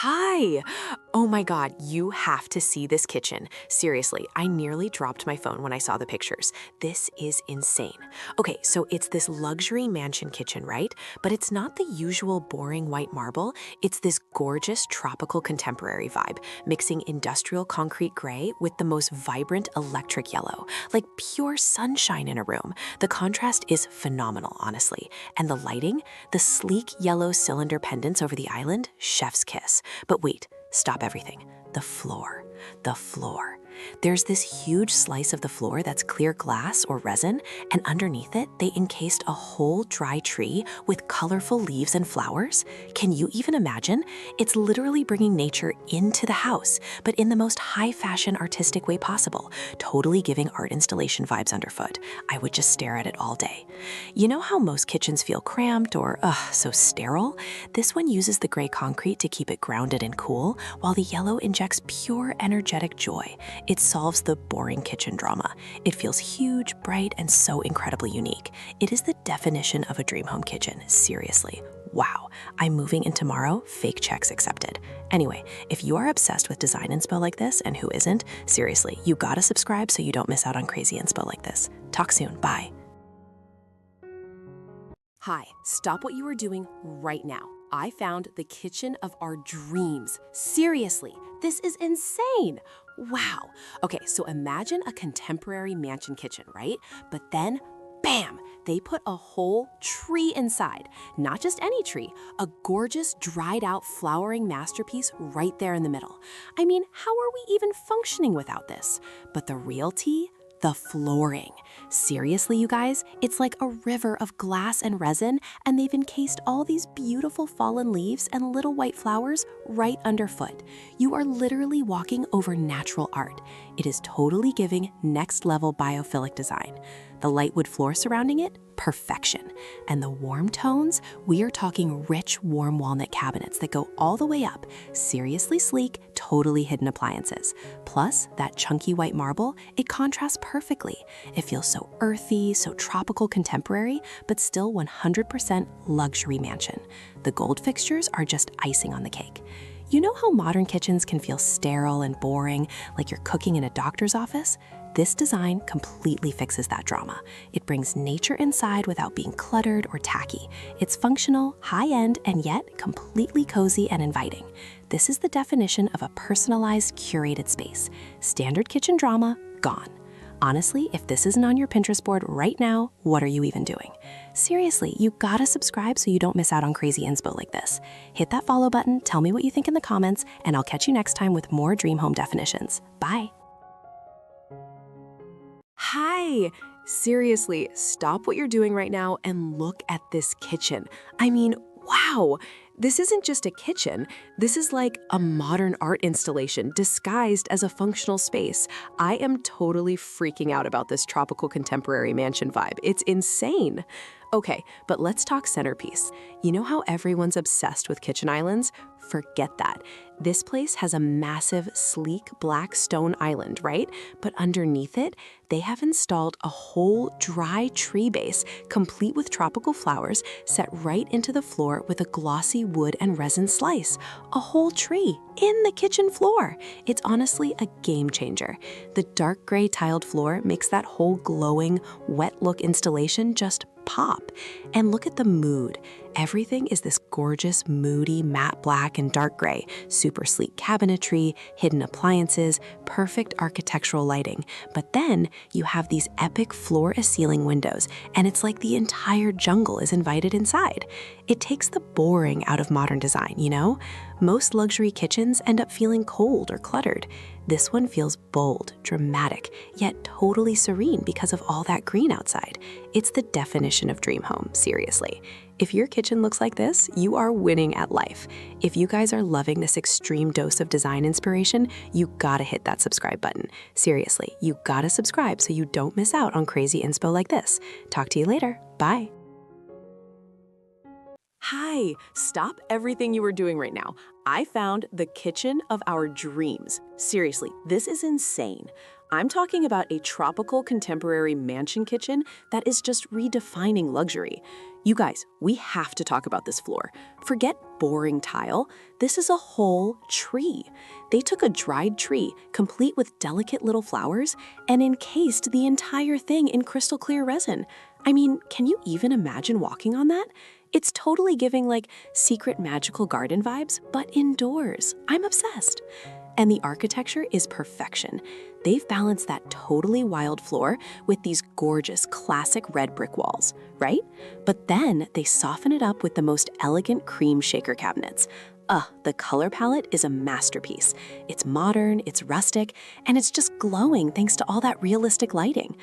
Hi! Oh my god, you have to see this kitchen. Seriously, I nearly dropped my phone when I saw the pictures. This is insane. Okay, so it's this luxury mansion kitchen, right? But it's not the usual boring white marble. It's this gorgeous tropical contemporary vibe, mixing industrial concrete gray with the most vibrant electric yellow, like pure sunshine in a room. The contrast is phenomenal, honestly. And the lighting, the sleek yellow cylinder pendants over the island, chef's kiss. But wait, stop everything. The floor. The floor. There's this huge slice of the floor that's clear glass or resin, and underneath it, they encased a whole dry tree with colorful leaves and flowers. Can you even imagine? It's literally bringing nature into the house, but in the most high-fashion artistic way possible, totally giving art installation vibes underfoot. I would just stare at it all day. You know how most kitchens feel cramped or, so sterile? This one uses the gray concrete to keep it grounded and cool, while the yellow injects pure energetic joy. It solves the boring kitchen drama. It feels huge, bright, and so incredibly unique. It is the definition of a dream home kitchen, seriously. Wow, I'm moving in tomorrow, fake checks accepted. Anyway, if you are obsessed with design inspo like this, and who isn't, seriously, you gotta subscribe so you don't miss out on crazy inspo like this. Talk soon, bye. Hi, stop what you are doing right now. I found the kitchen of our dreams. Seriously, this is insane. Wow. Okay, so imagine a contemporary mansion kitchen, right? But then, bam, they put a whole tree inside. Not just any tree, a gorgeous dried out flowering masterpiece right there in the middle. I mean, how are we even functioning without this? But the real tea? The flooring. Seriously, you guys, it's like a river of glass and resin, and they've encased all these beautiful fallen leaves and little white flowers right underfoot. You are literally walking over natural art. It is totally giving next-level biophilic design. The light wood floor surrounding it, perfection. And the warm tones, we are talking rich, warm walnut cabinets that go all the way up. Seriously sleek, totally hidden appliances. Plus, that chunky white marble, it contrasts perfectly. It feels so earthy, so tropical contemporary, but still 100% luxury mansion. The gold fixtures are just icing on the cake. You know how modern kitchens can feel sterile and boring, like you're cooking in a doctor's office? This design completely fixes that drama. It brings nature inside without being cluttered or tacky. It's functional, high-end, and yet completely cozy and inviting. This is the definition of a personalized, curated space. Standard kitchen drama, gone. Honestly, if this isn't on your Pinterest board right now, what are you even doing? Seriously, you gotta subscribe so you don't miss out on crazy inspo like this. Hit that follow button, tell me what you think in the comments, and I'll catch you next time with more dream home definitions. Bye. Hi! Seriously, stop what you're doing right now and look at this kitchen. I mean, wow! This isn't just a kitchen. This is like a modern art installation disguised as a functional space. I am totally freaking out about this tropical contemporary mansion vibe. It's insane. Okay, but let's talk centerpiece. You know how everyone's obsessed with kitchen islands? Forget that. This place has a massive, sleek black stone island, right? But underneath it, they have installed a whole dry tree base, complete with tropical flowers, set right into the floor with a glossy wood and resin slice. A whole tree in the kitchen floor. It's honestly a game changer. The dark gray tiled floor makes that whole glowing, wet look installation just pop. And look at the mood. Everything is this gorgeous, moody, matte black and dark gray, super sleek cabinetry, hidden appliances, perfect architectural lighting. But then you have these epic floor-to-ceiling windows, and it's like the entire jungle is invited inside. It takes the boring out of modern design, you know? Most luxury kitchens end up feeling cold or cluttered. This one feels bold, dramatic, yet totally serene because of all that green outside. It's the definition of dream home, seriously. If your kitchen looks like this, you are winning at life. If you guys are loving this extreme dose of design inspiration, you gotta hit that subscribe button. Seriously, you gotta subscribe so you don't miss out on crazy inspo like this. Talk to you later. Bye. Hi, stop everything you are doing right now. I found the kitchen of our dreams. Seriously, this is insane. I'm talking about a tropical contemporary mansion kitchen that is just redefining luxury. You guys, we have to talk about this floor. Forget boring tile. This is a whole tree. They took a dried tree, complete with delicate little flowers, and encased the entire thing in crystal clear resin. I mean, can you even imagine walking on that? It's totally giving like secret magical garden vibes, but indoors. I'm obsessed. And the architecture is perfection. They've balanced that totally wild floor with these gorgeous classic red brick walls, right? But then they soften it up with the most elegant cream shaker cabinets. The color palette is a masterpiece. It's modern, it's rustic, and it's just glowing thanks to all that realistic lighting.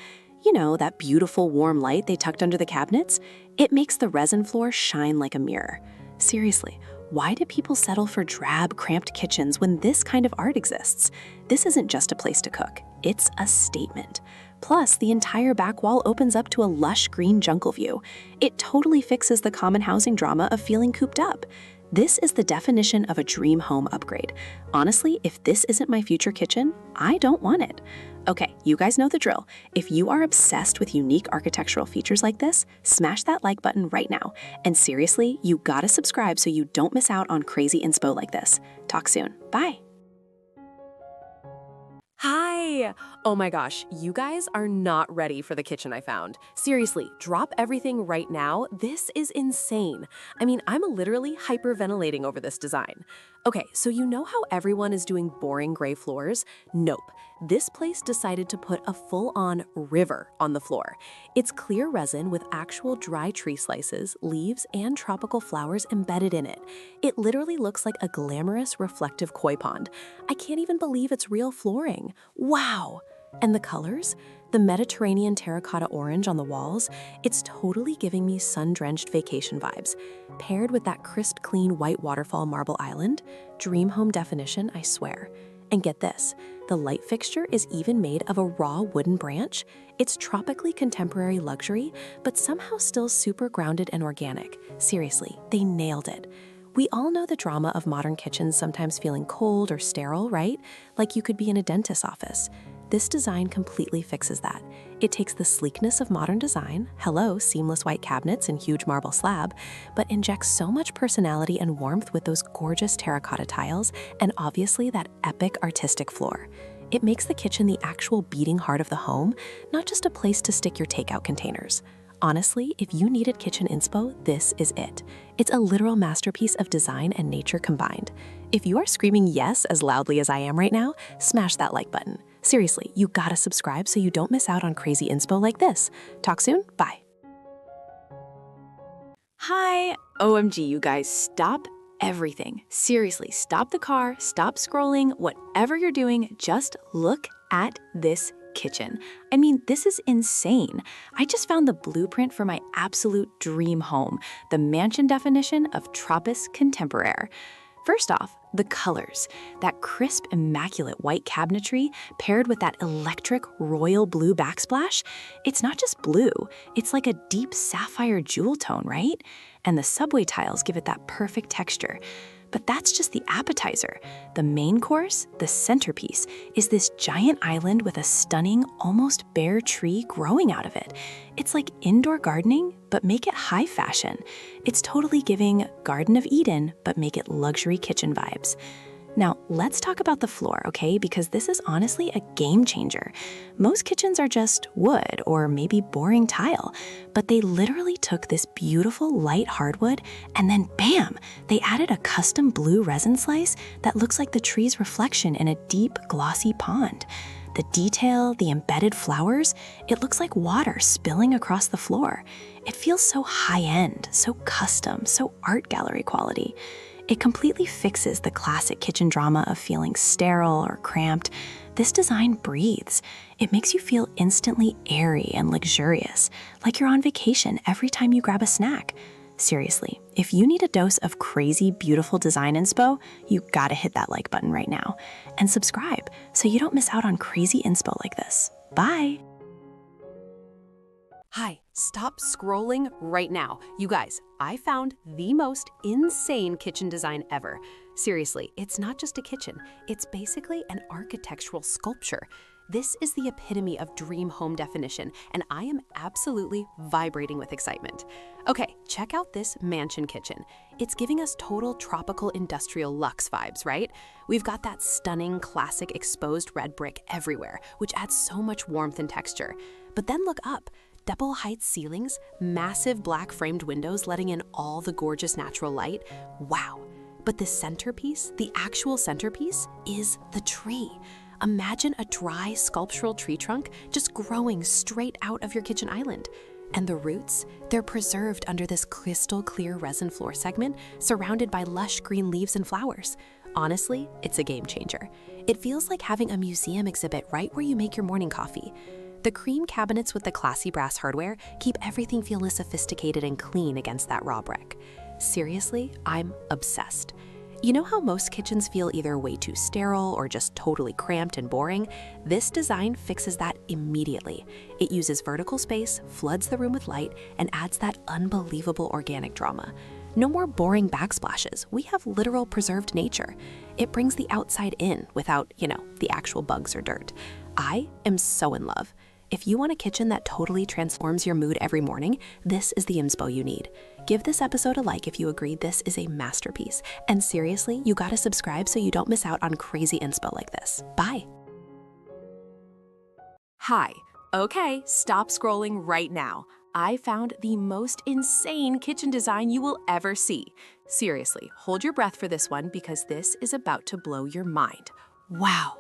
You know, that beautiful warm light they tucked under the cabinets? It makes the resin floor shine like a mirror. Seriously, why do people settle for drab, cramped kitchens when this kind of art exists? This isn't just a place to cook, it's a statement. Plus, the entire back wall opens up to a lush green jungle view. It totally fixes the common housing drama of feeling cooped up. This is the definition of a dream home upgrade. Honestly, if this isn't my future kitchen, I don't want it. Okay, you guys know the drill. If you are obsessed with unique architectural features like this, smash that like button right now. And seriously, you gotta subscribe so you don't miss out on crazy inspo like this. Talk soon. Bye. Hi! Oh my gosh, you guys are not ready for the kitchen I found. Seriously, drop everything right now. This is insane. I mean, I'm literally hyperventilating over this design. Okay, so you know how everyone is doing boring gray floors? Nope. This place decided to put a full-on river on the floor. It's clear resin with actual dry tree slices, leaves, and tropical flowers embedded in it. It literally looks like a glamorous, reflective koi pond. I can't even believe it's real flooring. Wow! And the colors? The Mediterranean terracotta orange on the walls, it's totally giving me sun-drenched vacation vibes. Paired with that crisp, clean white waterfall marble island, dream home definition, I swear. And get this, the light fixture is even made of a raw wooden branch. It's tropically contemporary luxury, but somehow still super grounded and organic. Seriously, they nailed it. We all know the drama of modern kitchens sometimes feeling cold or sterile, right? Like you could be in a dentist's office. This design completely fixes that. It takes the sleekness of modern design, hello, seamless white cabinets and huge marble slab, but injects so much personality and warmth with those gorgeous terracotta tiles and obviously that epic artistic floor. It makes the kitchen the actual beating heart of the home, not just a place to stick your takeout containers. Honestly, if you needed kitchen inspo, this is it. It's a literal masterpiece of design and nature combined. If you are screaming yes as loudly as I am right now, smash that like button. Seriously, you gotta subscribe so you don't miss out on crazy inspo like this. Talk soon, bye. Hi! OMG, you guys, stop everything. Seriously, stop the car, stop scrolling, whatever you're doing, just look at this kitchen. I mean, this is insane. I just found the blueprint for my absolute dream home, the mansion definition of Tropis Contemporaire. First off, the colors. That crisp, immaculate white cabinetry paired with that electric royal blue backsplash. It's not just blue, it's like a deep sapphire jewel tone, right? And the subway tiles give it that perfect texture. But that's just the appetizer. The main course, the centerpiece, is this giant island with a stunning, almost bare tree growing out of it. It's like indoor gardening, but make it high fashion. It's totally giving Garden of Eden, but make it luxury kitchen vibes. Now, let's talk about the floor, okay? Because this is honestly a game changer. Most kitchens are just wood or maybe boring tile, but they literally took this beautiful light hardwood and then bam, they added a custom blue resin slice that looks like the tree's reflection in a deep, glossy pond. The detail, the embedded flowers, it looks like water spilling across the floor. It feels so high-end, so custom, so art gallery quality. It completely fixes the classic kitchen drama of feeling sterile or cramped. This design breathes. It makes you feel instantly airy and luxurious, like you're on vacation every time you grab a snack. Seriously, if you need a dose of crazy, beautiful design inspo, you gotta hit that like button right now. And subscribe so you don't miss out on crazy inspo like this. Bye! Hi, stop scrolling right now. You guys, I found the most insane kitchen design ever. Seriously, it's not just a kitchen, it's basically an architectural sculpture. This is the epitome of dream home definition, and I am absolutely vibrating with excitement. Okay, check out this mansion kitchen. It's giving us total tropical industrial luxe vibes, right? We've got that stunning classic exposed red brick everywhere, which adds so much warmth and texture. But then look up. Double height ceilings, massive black framed windows letting in all the gorgeous natural light. Wow. But the centerpiece, the actual centerpiece, is the tree. Imagine a dry sculptural tree trunk just growing straight out of your kitchen island. And the roots, they're preserved under this crystal clear resin floor segment surrounded by lush green leaves and flowers. Honestly, it's a game changer. It feels like having a museum exhibit right where you make your morning coffee. The cream cabinets with the classy brass hardware keep everything feel sophisticated and clean against that raw brick. Seriously, I'm obsessed. You know how most kitchens feel either way too sterile or just totally cramped and boring? This design fixes that immediately. It uses vertical space, floods the room with light, and adds that unbelievable organic drama. No more boring backsplashes. We have literal preserved nature. It brings the outside in without, the actual bugs or dirt. I am so in love. If you want a kitchen that totally transforms your mood every morning, this is the inspo you need. Give this episode a like if you agree this is a masterpiece. And seriously, you gotta subscribe so you don't miss out on crazy inspo like this. Bye. Hi. Okay, stop scrolling right now. I found the most insane kitchen design you will ever see. Seriously, hold your breath for this one because this is about to blow your mind. Wow.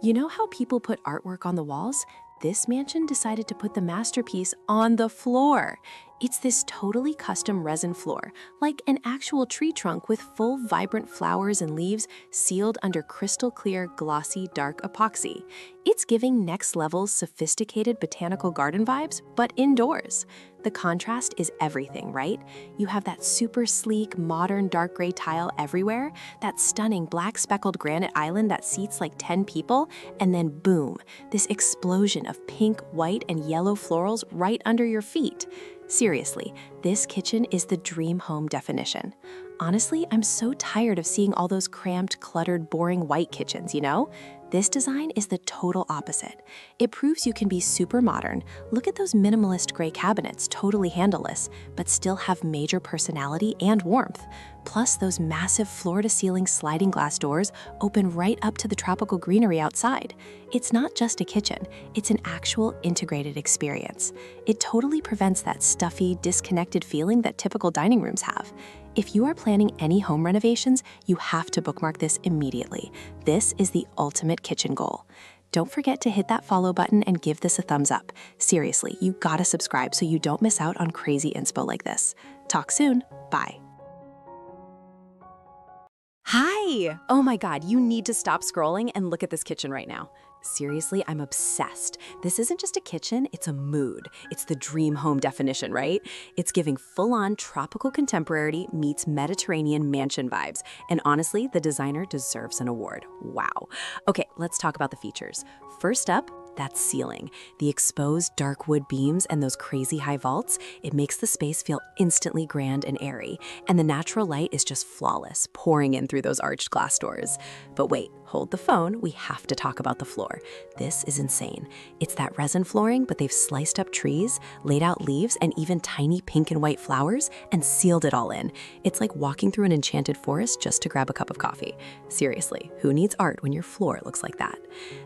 You know how people put artwork on the walls? This mansion decided to put the masterpiece on the floor. It's this totally custom resin floor, like an actual tree trunk with full vibrant flowers and leaves sealed under crystal clear, glossy, dark epoxy. It's giving next level sophisticated botanical garden vibes, but indoors. The contrast is everything, right? You have that super sleek, modern dark gray tile everywhere, that stunning black speckled granite island that seats like 10 people, and then boom, this explosion of pink, white, and yellow florals right under your feet. Seriously, this kitchen is the dream home definition. Honestly, I'm so tired of seeing all those cramped, cluttered, boring white kitchens, This design is the total opposite. It proves you can be super modern. Look at those minimalist gray cabinets, totally handleless, but still have major personality and warmth. Plus, those massive floor-to-ceiling sliding glass doors open right up to the tropical greenery outside. It's not just a kitchen, it's an actual integrated experience. It totally prevents that stuffy, disconnected feeling that typical dining rooms have. If you are planning any home renovations, you have to bookmark this immediately. This is the ultimate kitchen goal. Don't forget to hit that follow button and give this a thumbs up. Seriously, you gotta subscribe so you don't miss out on crazy inspo like this. Talk soon. Bye. Hi! Oh my God, you need to stop scrolling and look at this kitchen right now. Seriously, I'm obsessed. This isn't just a kitchen, it's a mood. It's the dream home definition, right? It's giving full-on tropical contemporary meets Mediterranean mansion vibes. And honestly, the designer deserves an award. Wow. Okay, let's talk about the features. First up, that ceiling. The exposed dark wood beams and those crazy high vaults, it makes the space feel instantly grand and airy. And the natural light is just flawless, pouring in through those arched glass doors. But wait, hold the phone, we have to talk about the floor. This is insane. It's that resin flooring, but they've sliced up trees, laid out leaves, and even tiny pink and white flowers, and sealed it all in. It's like walking through an enchanted forest just to grab a cup of coffee. Seriously, who needs art when your floor looks like that?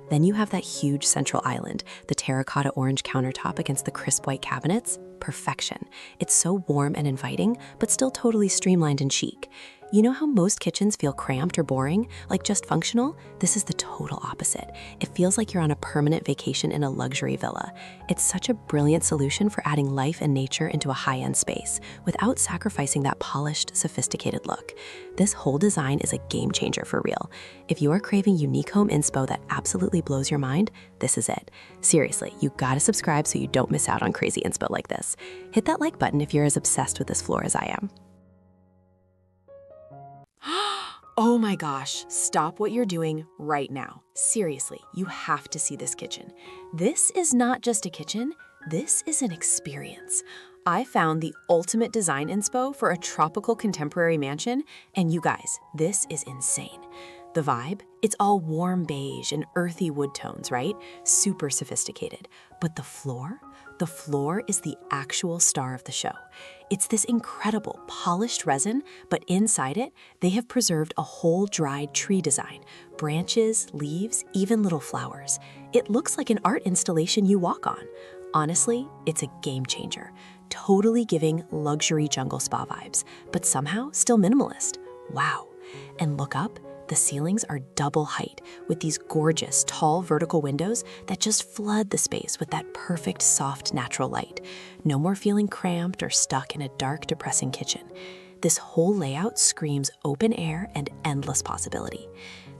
Then you have that huge central island, the terracotta orange countertop against the crisp white cabinets. Perfection. It's so warm and inviting, but still totally streamlined and chic. You know how most kitchens feel cramped or boring, like just functional? This is the total opposite. It feels like you're on a permanent vacation in a luxury villa. It's such a brilliant solution for adding life and nature into a high-end space without sacrificing that polished, sophisticated look. This whole design is a game changer for real. If you are craving unique home inspo that absolutely blows your mind, this is it. Seriously, you gotta subscribe so you don't miss out on crazy inspo like this. Hit that like button if you're as obsessed with this floor as I am. Oh my gosh, stop what you're doing right now. Seriously, you have to see this kitchen. This is not just a kitchen, this is an experience. I found the ultimate design inspo for a tropical contemporary mansion, and you guys, this is insane. The vibe? It's all warm beige and earthy wood tones, right? Super sophisticated. But the floor? The floor is the actual star of the show. It's this incredible polished resin, but inside it, they have preserved a whole dried tree design. Branches, leaves, even little flowers. It looks like an art installation you walk on. Honestly, it's a game changer. Totally giving luxury jungle spa vibes, but somehow still minimalist. Wow. And look up. The ceilings are double height with these gorgeous, tall vertical windows that just flood the space with that perfect, soft, natural light. No more feeling cramped or stuck in a dark, depressing kitchen. This whole layout screams open air and endless possibility.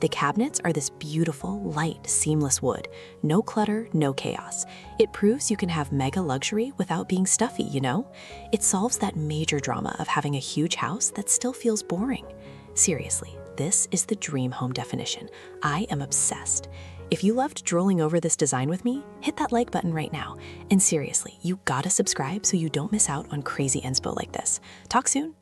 The cabinets are this beautiful, light, seamless wood. No clutter, no chaos. It proves you can have mega luxury without being stuffy, you know? It solves that major drama of having a huge house that still feels boring. Seriously. This is the dream home definition. I am obsessed. If you loved drooling over this design with me, hit that like button right now. And seriously, you gotta subscribe so you don't miss out on crazy inspo like this. Talk soon.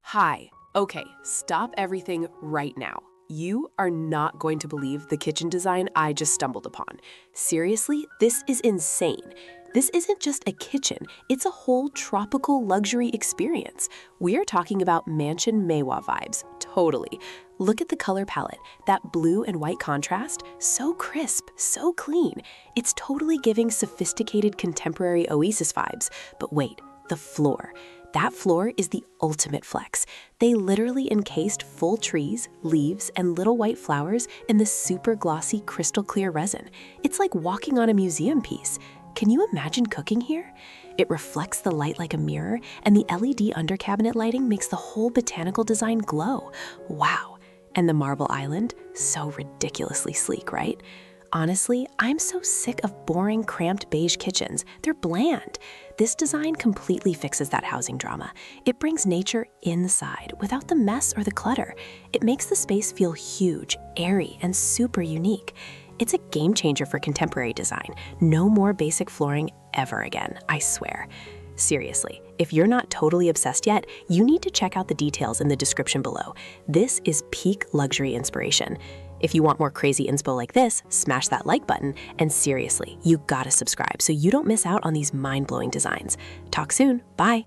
Hi. Okay, stop everything right now. You are not going to believe the kitchen design I just stumbled upon. Seriously, this is insane. This isn't just a kitchen, it's a whole tropical luxury experience. We are talking about Mansion Maewa vibes, totally. Look at the color palette, that blue and white contrast, so crisp, so clean. It's totally giving sophisticated contemporary oasis vibes. But wait, the floor. That floor is the ultimate flex. They literally encased full trees, leaves, and little white flowers in this super glossy crystal clear resin. It's like walking on a museum piece. Can you imagine cooking here? It reflects the light like a mirror, and the LED under cabinet lighting makes the whole botanical design glow. Wow. And the marble island, so ridiculously sleek, right? Honestly, I'm so sick of boring, cramped beige kitchens. They're bland. This design completely fixes that housing drama. It brings nature inside without the mess or the clutter. It makes the space feel huge, airy, and super unique. It's a game changer for contemporary design. No more basic flooring ever again, I swear. Seriously, if you're not totally obsessed yet, you need to check out the details in the description below. This is peak luxury inspiration. If you want more crazy inspo like this, smash that like button, and seriously, you gotta subscribe so you don't miss out on these mind-blowing designs. Talk soon, bye.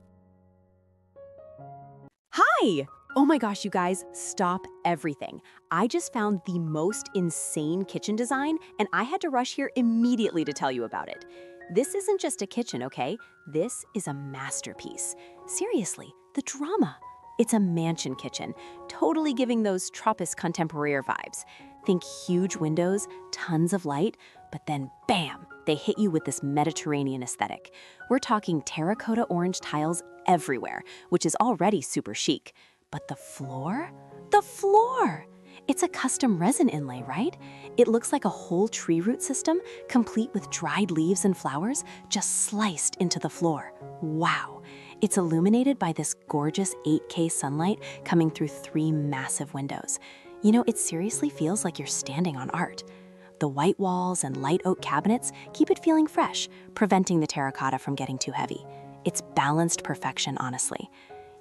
Hi! Oh my gosh, you guys, stop everything. I just found the most insane kitchen design, and I had to rush here immediately to tell you about it. This isn't just a kitchen, okay? This is a masterpiece. Seriously, the drama. It's a mansion kitchen, totally giving those Tropis contemporaire vibes. Think huge windows, tons of light, but then bam, they hit you with this Mediterranean aesthetic. We're talking terracotta orange tiles everywhere, which is already super chic. But the floor? The floor! It's a custom resin inlay, right? It looks like a whole tree root system, complete with dried leaves and flowers, just sliced into the floor. Wow! It's illuminated by this gorgeous 8K sunlight coming through 3 massive windows. You know, it seriously feels like you're standing on art. The white walls and light oak cabinets keep it feeling fresh, preventing the terracotta from getting too heavy. It's balanced perfection, honestly.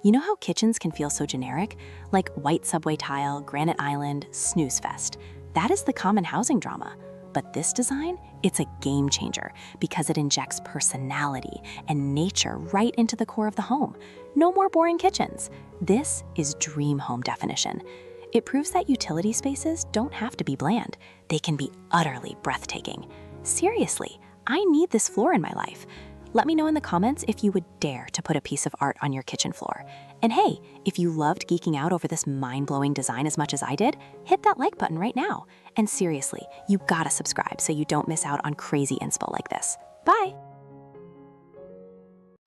You know how kitchens can feel so generic? Like white subway tile, granite island, snooze fest. That is the common housing drama. But this design, it's a game changer because it injects personality and nature right into the core of the home. No more boring kitchens. This is dream home definition. It proves that utility spaces don't have to be bland. They can be utterly breathtaking. Seriously, I need this floor in my life. Let me know in the comments if you would dare to put a piece of art on your kitchen floor. And hey, if you loved geeking out over this mind-blowing design as much as I did, hit that like button right now. And seriously, you gotta subscribe so you don't miss out on crazy inspo like this. Bye!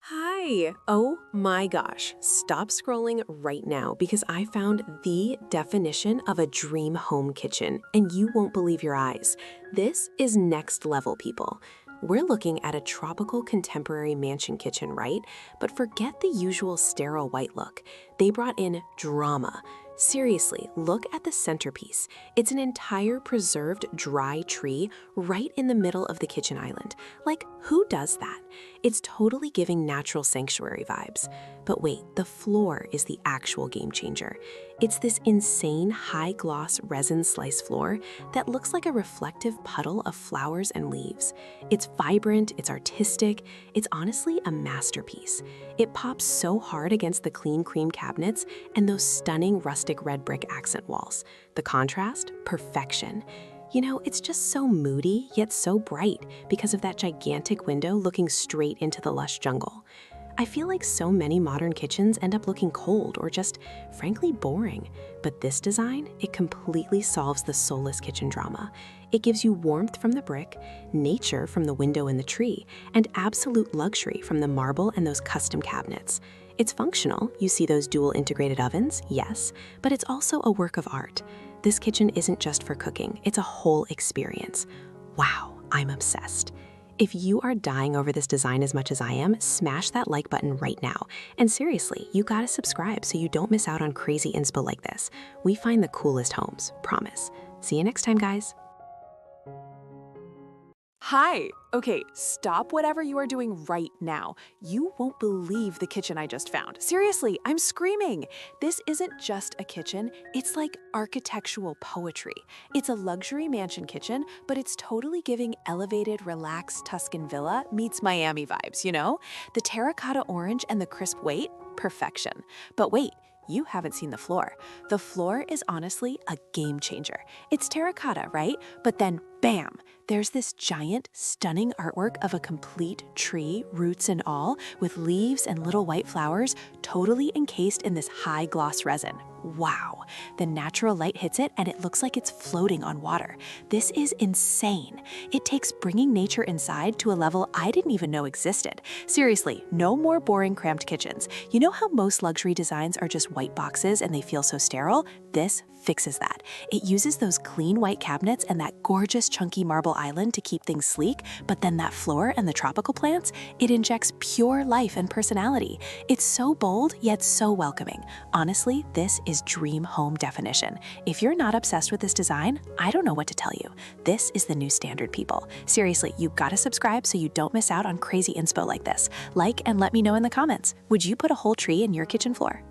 Hi! Oh my gosh, stop scrolling right now because I found the definition of a dream home kitchen, and you won't believe your eyes. This is next level, people. We're looking at a tropical contemporary mansion kitchen, right? But forget the usual sterile white look. They brought in drama. Seriously, look at the centerpiece. It's an entire preserved dry tree right in the middle of the kitchen island. Like, who does that? It's totally giving natural sanctuary vibes. But wait, the floor is the actual game changer. It's this insane high-gloss resin slice floor that looks like a reflective puddle of flowers and leaves. It's vibrant, it's artistic, it's honestly a masterpiece. It pops so hard against the clean cream cabinets and those stunning rustic red brick accent walls. The contrast, perfection. You know, it's just so moody, yet so bright because of that gigantic window looking straight into the lush jungle. I feel like so many modern kitchens end up looking cold or just, frankly, boring. But this design, it completely solves the soulless kitchen drama. It gives you warmth from the brick, nature from the window and the tree, and absolute luxury from the marble and those custom cabinets. It's functional. You see those dual integrated ovens, yes, but it's also a work of art. This kitchen isn't just for cooking, it's a whole experience. Wow, I'm obsessed. If you are dying over this design as much as I am, smash that like button right now. And seriously, you gotta subscribe so you don't miss out on crazy inspo like this. We find the coolest homes, promise. See you next time, guys. Hi! Okay, stop whatever you are doing right now. You won't believe the kitchen I just found. Seriously, I'm screaming. This isn't just a kitchen, it's like architectural poetry. It's a luxury mansion kitchen, but it's totally giving elevated, relaxed Tuscan villa meets Miami vibes, you know? The terracotta orange and the crisp white, perfection. But wait, you haven't seen the floor. The floor is honestly a game changer. It's terracotta, right? But then, bam! There's this giant, stunning artwork of a complete tree, roots and all, with leaves and little white flowers, totally encased in this high-gloss resin. Wow! The natural light hits it and it looks like it's floating on water. This is insane. It takes bringing nature inside to a level I didn't even know existed. Seriously, no more boring, cramped kitchens. You know how most luxury designs are just white boxes and they feel so sterile? This fixes that. It uses those clean white cabinets and that gorgeous chunky marble island to keep things sleek, but then that floor and the tropical plants, it injects pure life and personality. It's so bold, yet so welcoming. Honestly, this is dream home definition. If you're not obsessed with this design, I don't know what to tell you. This is the new standard, people. Seriously, you gotta subscribe so you don't miss out on crazy inspo like this. Like and let me know in the comments. Would you put a whole tree in your kitchen floor?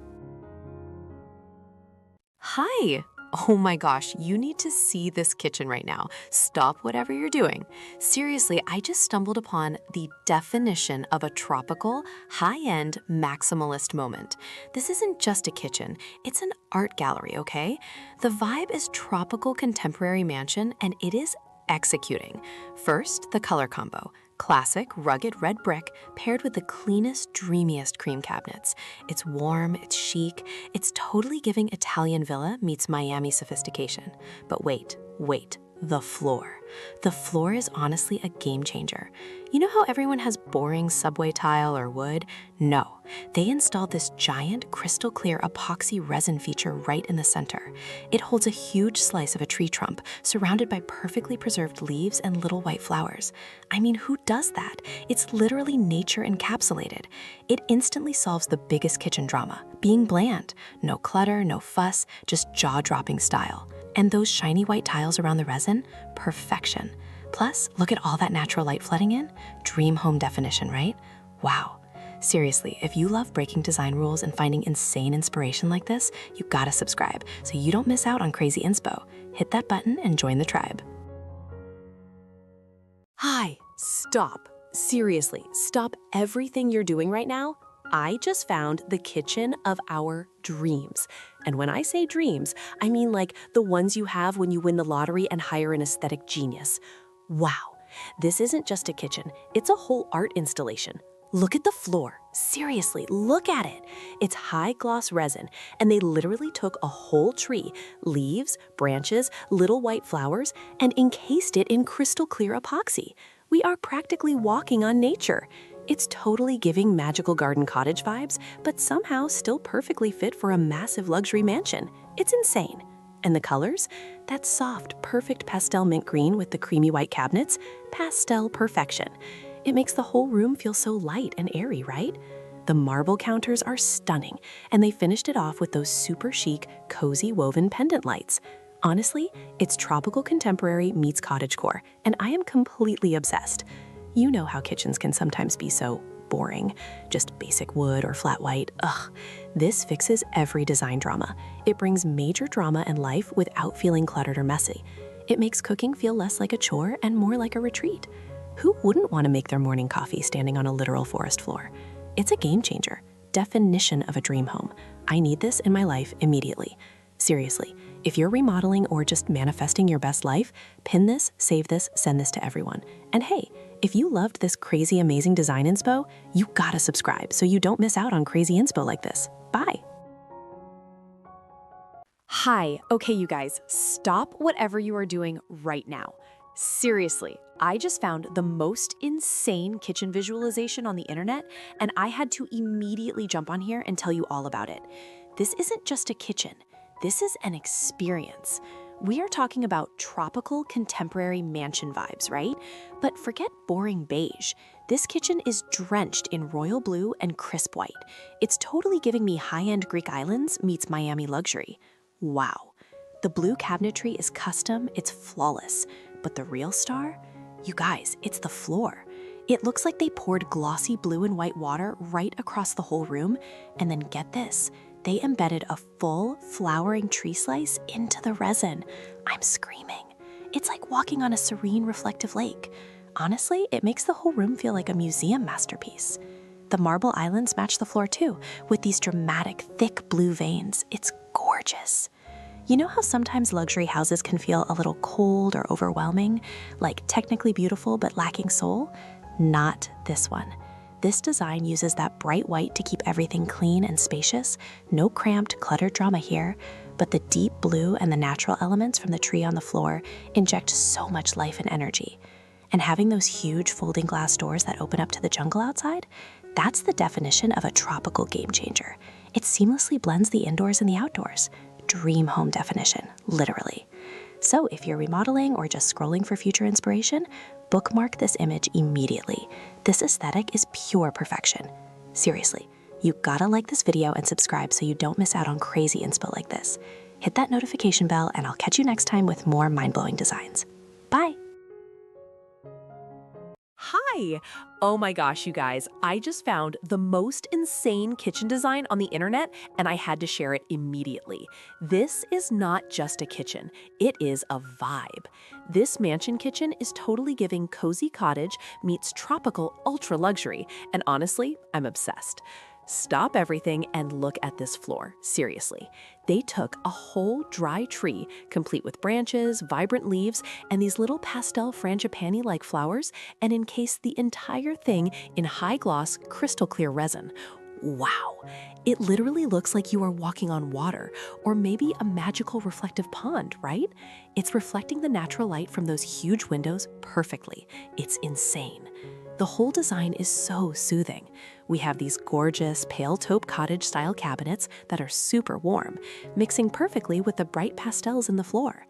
Hi! Oh my gosh, you need to see this kitchen right now. Stop whatever you're doing. Seriously, I just stumbled upon the definition of a tropical, high-end, maximalist moment. This isn't just a kitchen, it's an art gallery, okay? The vibe is tropical contemporary mansion and it is executing. First, the color combo. Classic, rugged red brick paired with the cleanest, dreamiest cream cabinets. It's warm, it's chic, it's totally giving Italian villa meets Miami sophistication. But wait, the floor. The floor is honestly a game changer. You know how everyone has boring subway tile or wood? No, they installed this giant crystal clear epoxy resin feature right in the center. It holds a huge slice of a tree trunk surrounded by perfectly preserved leaves and little white flowers. I mean, who does that? It's literally nature encapsulated. It instantly solves the biggest kitchen drama, being bland. No clutter, no fuss, just jaw-dropping style. And those shiny white tiles around the resin, perfection. Plus, look at all that natural light flooding in. Dream home definition, right? Wow. Seriously, if you love breaking design rules and finding insane inspiration like this, you gotta subscribe so you don't miss out on crazy inspo. Hit that button and join the tribe. Hi, stop. Seriously, stop everything you're doing right now. I just found the kitchen of our dreams. And when I say dreams, I mean like the ones you have when you win the lottery and hire an aesthetic genius. Wow, this isn't just a kitchen, it's a whole art installation. Look at the floor. Seriously, look at it. It's high gloss resin, and they literally took a whole tree, leaves, branches, little white flowers, and encased it in crystal clear epoxy. We are practically walking on nature. It's totally giving magical garden cottage vibes, but somehow still perfectly fit for a massive luxury mansion. It's insane. And the colors? That soft, perfect pastel mint green with the creamy white cabinets, pastel perfection. It makes the whole room feel so light and airy, right? The marble counters are stunning, and they finished it off with those super chic, cozy woven pendant lights. Honestly, it's tropical contemporary meets cottagecore, and I am completely obsessed. You know how kitchens can sometimes be so boring, just basic wood or flat white. Ugh. This fixes every design drama. It brings major drama and life without feeling cluttered or messy. It makes cooking feel less like a chore and more like a retreat. Who wouldn't want to make their morning coffee standing on a literal forest floor? It's a game changer. Definition of a dream home. I need this in my life immediately. Seriously, if you're remodeling or just manifesting your best life, pin this, save this, send this to everyone. And hey, if you loved this crazy amazing design inspo, you gotta subscribe so you don't miss out on crazy inspo like this. Bye. Hi, okay, you guys, stop whatever you are doing right now. Seriously, I just found the most insane kitchen visualization on the internet, and I had to immediately jump on here and tell you all about it. This isn't just a kitchen, this is an experience. We are talking about tropical contemporary mansion vibes, right? But forget boring beige. This kitchen is drenched in royal blue and crisp white. It's totally giving me high-end Greek islands meets Miami luxury. Wow. The blue cabinetry is custom, it's flawless. But the real star? You guys, it's the floor. It looks like they poured glossy blue and white water right across the whole room, and then get this, they embedded a full flowering tree slice into the resin. I'm screaming. It's like walking on a serene reflective lake. Honestly, it makes the whole room feel like a museum masterpiece. The marble islands match the floor too, with these dramatic, thick blue veins. It's gorgeous. You know how sometimes luxury houses can feel a little cold or overwhelming, like technically beautiful but lacking soul? Not this one. This design uses that bright white to keep everything clean and spacious, no cramped, cluttered drama here, but the deep blue and the natural elements from the tree on the floor inject so much life and energy. And having those huge folding glass doors that open up to the jungle outside, that's the definition of a tropical game changer. It seamlessly blends the indoors and the outdoors. Dream home definition, literally. So if you're remodeling or just scrolling for future inspiration, bookmark this image immediately. This aesthetic is pure perfection. Seriously, you gotta like this video and subscribe so you don't miss out on crazy inspo like this. Hit that notification bell and I'll catch you next time with more mind-blowing designs. Bye! Hi! Oh my gosh, you guys, I just found the most insane kitchen design on the internet and I had to share it immediately. This is not just a kitchen, it is a vibe. This mansion kitchen is totally giving cozy cottage meets tropical ultra luxury, and honestly, I'm obsessed. Stop everything and look at this floor, seriously. They took a whole dry tree, complete with branches, vibrant leaves, and these little pastel frangipani-like flowers, and encased the entire thing in high-gloss, crystal-clear resin. Wow! It literally looks like you are walking on water, or maybe a magical reflective pond, right? It's reflecting the natural light from those huge windows perfectly. It's insane. The whole design is so soothing. We have these gorgeous pale taupe cottage-style cabinets that are super warm, mixing perfectly with the bright pastels in the floor.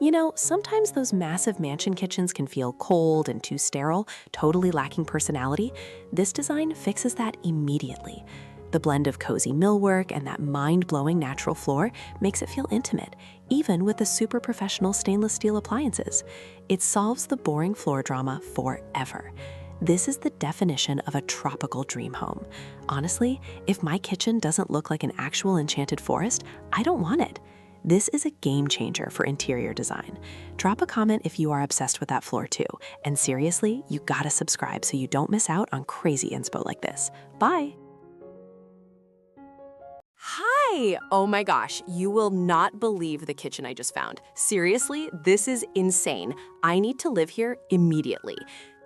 You know, sometimes those massive mansion kitchens can feel cold and too sterile, totally lacking personality. This design fixes that immediately. The blend of cozy millwork and that mind-blowing natural floor makes it feel intimate, even with the super professional stainless steel appliances. It solves the boring floor drama forever. This is the definition of a tropical dream home. Honestly, if my kitchen doesn't look like an actual enchanted forest, I don't want it. This is a game changer for interior design. Drop a comment if you are obsessed with that floor too. And seriously, you gotta subscribe so you don't miss out on crazy inspo like this. Bye! Hi! Oh my gosh, you will not believe the kitchen I just found. Seriously, this is insane. I need to live here immediately.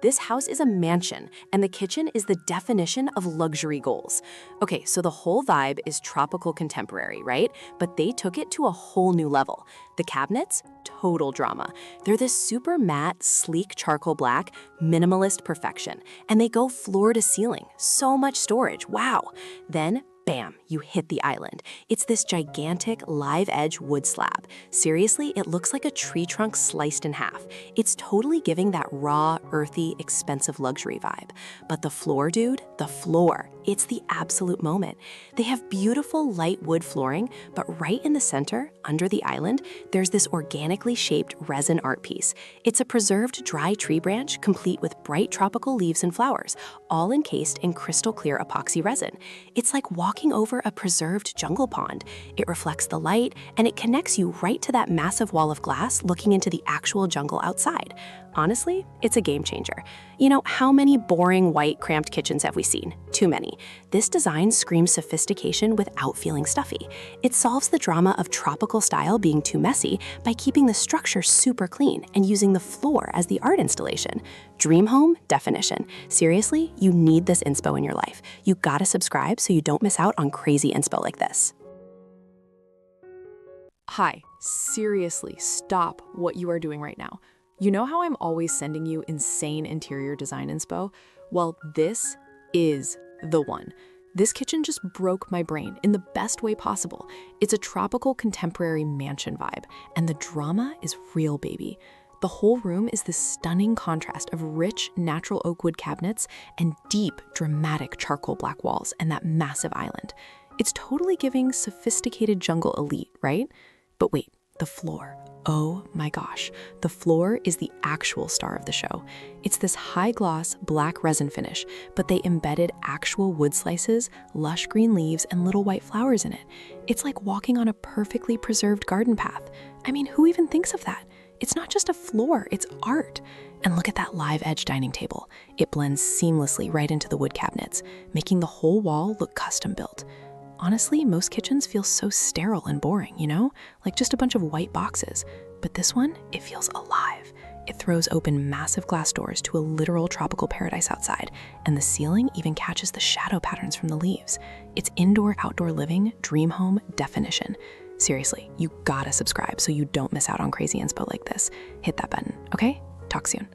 This house is a mansion, and the kitchen is the definition of luxury goals. Okay, so the whole vibe is tropical contemporary, right? But they took it to a whole new level. The cabinets, total drama. They're this super matte, sleek charcoal black, minimalist perfection. And they go floor to ceiling. So much storage, wow. Then, bam, you hit the island. It's this gigantic live edge wood slab. Seriously, it looks like a tree trunk sliced in half. It's totally giving that raw, earthy, expensive luxury vibe. But the floor, dude, the floor, It's the absolute moment. They have beautiful light wood flooring, but right in the center, under the island, there's this organically shaped resin art piece. It's a preserved dry tree branch complete with bright tropical leaves and flowers, all encased in crystal clear epoxy resin. It's like walking over a preserved jungle pond. It reflects the light, and it connects you right to that massive wall of glass looking into the actual jungle outside. Honestly, it's a game changer. You know, how many boring, white, cramped kitchens have we seen? Too many. This design screams sophistication without feeling stuffy. It solves the drama of tropical style being too messy by keeping the structure super clean and using the floor as the art installation. Dream home definition. Seriously, you need this inspo in your life. You gotta subscribe so you don't miss out on crazy inspo like this. Hi, seriously, stop what you are doing right now. You know how I'm always sending you insane interior design inspo? Well, this is the one. This kitchen just broke my brain in the best way possible. It's a tropical contemporary mansion vibe, and the drama is real, baby. The whole room is this stunning contrast of rich, natural oak wood cabinets and deep, dramatic charcoal black walls and that massive island. It's totally giving sophisticated jungle elite, right? But wait, the floor. Oh my gosh, the floor is the actual star of the show. It's this high-gloss black resin finish, but they embedded actual wood slices, lush green leaves, and little white flowers in it. It's like walking on a perfectly preserved garden path. I mean, who even thinks of that? It's not just a floor, it's art. And look at that live edge dining table. It blends seamlessly right into the wood cabinets, making the whole wall look custom built. Honestly, most kitchens feel so sterile and boring, you know? Like just a bunch of white boxes. But this one, it feels alive. It throws open massive glass doors to a literal tropical paradise outside, and the ceiling even catches the shadow patterns from the leaves. It's indoor-outdoor living, dream home definition. Seriously, you gotta subscribe so you don't miss out on crazy inspo like this. Hit that button, okay? Talk soon.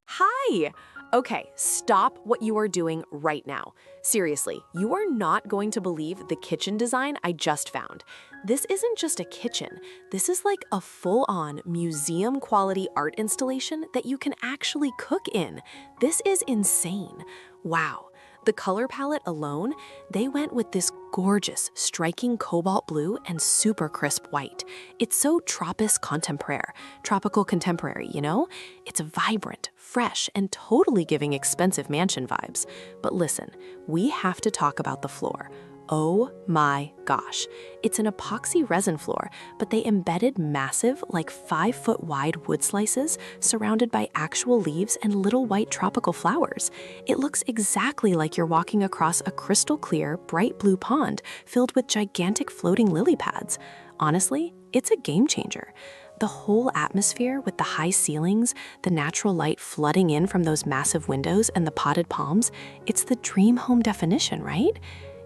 Hi! Okay, stop what you are doing right now. Seriously, you are not going to believe the kitchen design I just found. This isn't just a kitchen. This is like a full-on museum-quality art installation that you can actually cook in. This is insane. Wow. The color palette alone, they went with this gorgeous, striking cobalt blue and super crisp white. It's so tropical contemporary, you know? It's vibrant, fresh, and totally giving expensive mansion vibes. But listen, we have to talk about the floor. Oh my gosh. It's an epoxy resin floor, but they embedded massive, like 5-foot wide wood slices surrounded by actual leaves and little white tropical flowers. It looks exactly like you're walking across a crystal clear, bright blue pond filled with gigantic floating lily pads. Honestly, it's a game changer. The whole atmosphere with the high ceilings, the natural light flooding in from those massive windows and the potted palms, it's the dream home definition, right?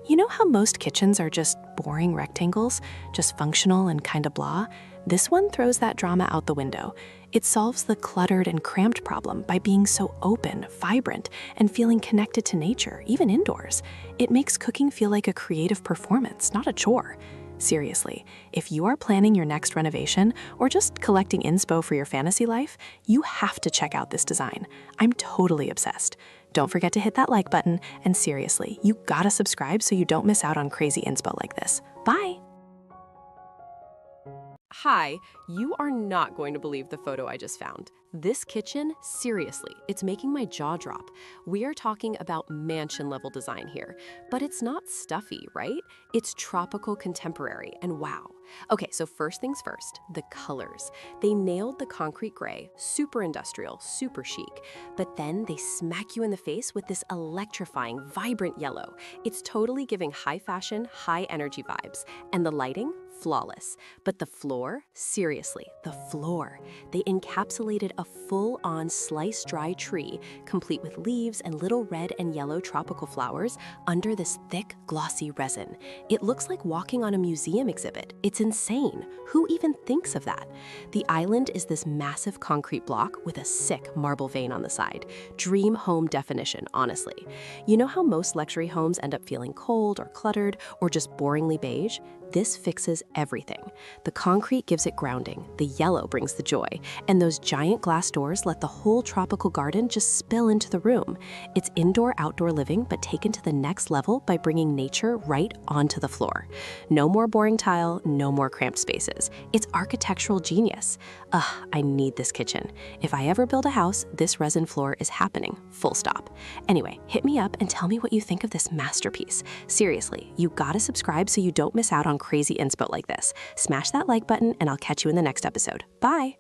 You know how most kitchens are just boring rectangles, just functional and kinda blah? This one throws that drama out the window. It solves the cluttered and cramped problem by being so open, vibrant, and feeling connected to nature, even indoors. It makes cooking feel like a creative performance, not a chore. Seriously, if you are planning your next renovation or just collecting inspo for your fantasy life, you have to check out this design. I'm totally obsessed. Don't forget to hit that like button, and seriously, you gotta subscribe so you don't miss out on crazy inspo like this. Bye! Hi, you are not going to believe the photo I just found. This kitchen, seriously, it's making my jaw drop. We are talking about mansion-level design here, but it's not stuffy, right? It's tropical contemporary, and wow. Okay, so first things first, the colors. They nailed the concrete gray, super industrial, super chic, but then they smack you in the face with this electrifying, vibrant yellow. It's totally giving high fashion, high energy vibes, and the lighting, flawless. But the floor, seriously, the floor. They encapsulated a full-on sliced dry tree, complete with leaves and little red and yellow tropical flowers under this thick, glossy resin. It looks like walking on a museum exhibit. It's insane. Who even thinks of that? The island is this massive concrete block with a sick marble vein on the side. Dream home definition, honestly. You know how most luxury homes end up feeling cold or cluttered or just boringly beige? This fixes everything. The concrete gives it grounding, the yellow brings the joy, and those giant glass doors let the whole tropical garden just spill into the room. It's indoor-outdoor living, but taken to the next level by bringing nature right onto the floor. No more boring tile, no more cramped spaces. It's architectural genius. I need this kitchen. If I ever build a house, this resin floor is happening, full stop. Anyway, hit me up and tell me what you think of this masterpiece. Seriously, you gotta subscribe so you don't miss out on crazy inspo like this. Smash that like button and I'll catch you in the next episode. Bye!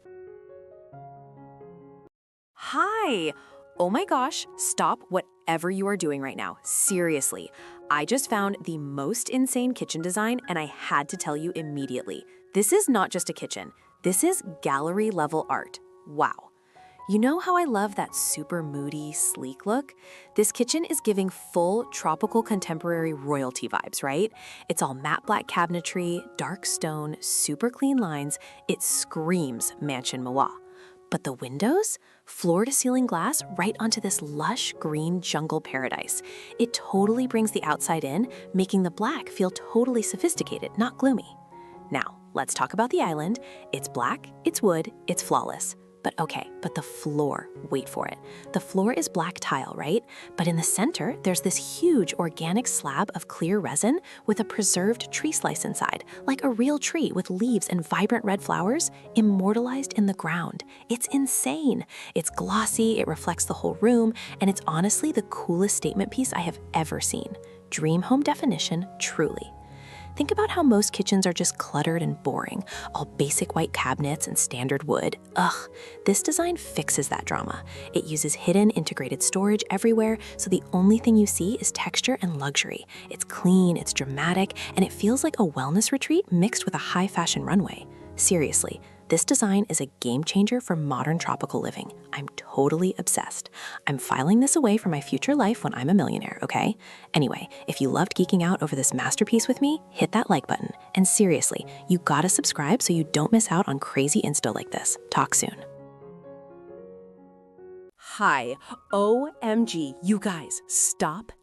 Hi! Oh my gosh, stop whatever you are doing right now. Seriously, I just found the most insane kitchen design and I had to tell you immediately. This is not just a kitchen. This is gallery level art. Wow. You know how I love that super moody, sleek look? This kitchen is giving full tropical contemporary royalty vibes, right? It's all matte black cabinetry, dark stone, super clean lines. It screams Mansion Moa. But the windows? Floor-to-ceiling glass right onto this lush green jungle paradise. It totally brings the outside in, making the black feel totally sophisticated, not gloomy. Now, let's talk about the island. It's black, it's wood, it's flawless. But the floor, wait for it. The floor is black tile, right? But in the center, there's this huge organic slab of clear resin with a preserved tree slice inside, like a real tree with leaves and vibrant red flowers, immortalized in the ground. It's insane. It's glossy, it reflects the whole room, and it's honestly the coolest statement piece I have ever seen. Dream home definition, truly. Think about how most kitchens are just cluttered and boring, all basic white cabinets and standard wood. This design fixes that drama. It uses hidden integrated storage everywhere, so the only thing you see is texture and luxury. It's clean, it's dramatic, and it feels like a wellness retreat mixed with a high fashion runway. Seriously, this design is a game changer for modern tropical living. I'm totally obsessed. I'm filing this away for my future life when I'm a millionaire, okay? Anyway, if you loved geeking out over this masterpiece with me, hit that like button. And seriously, you gotta subscribe so you don't miss out on crazy insta like this. Talk soon. Hi, OMG, you guys, stop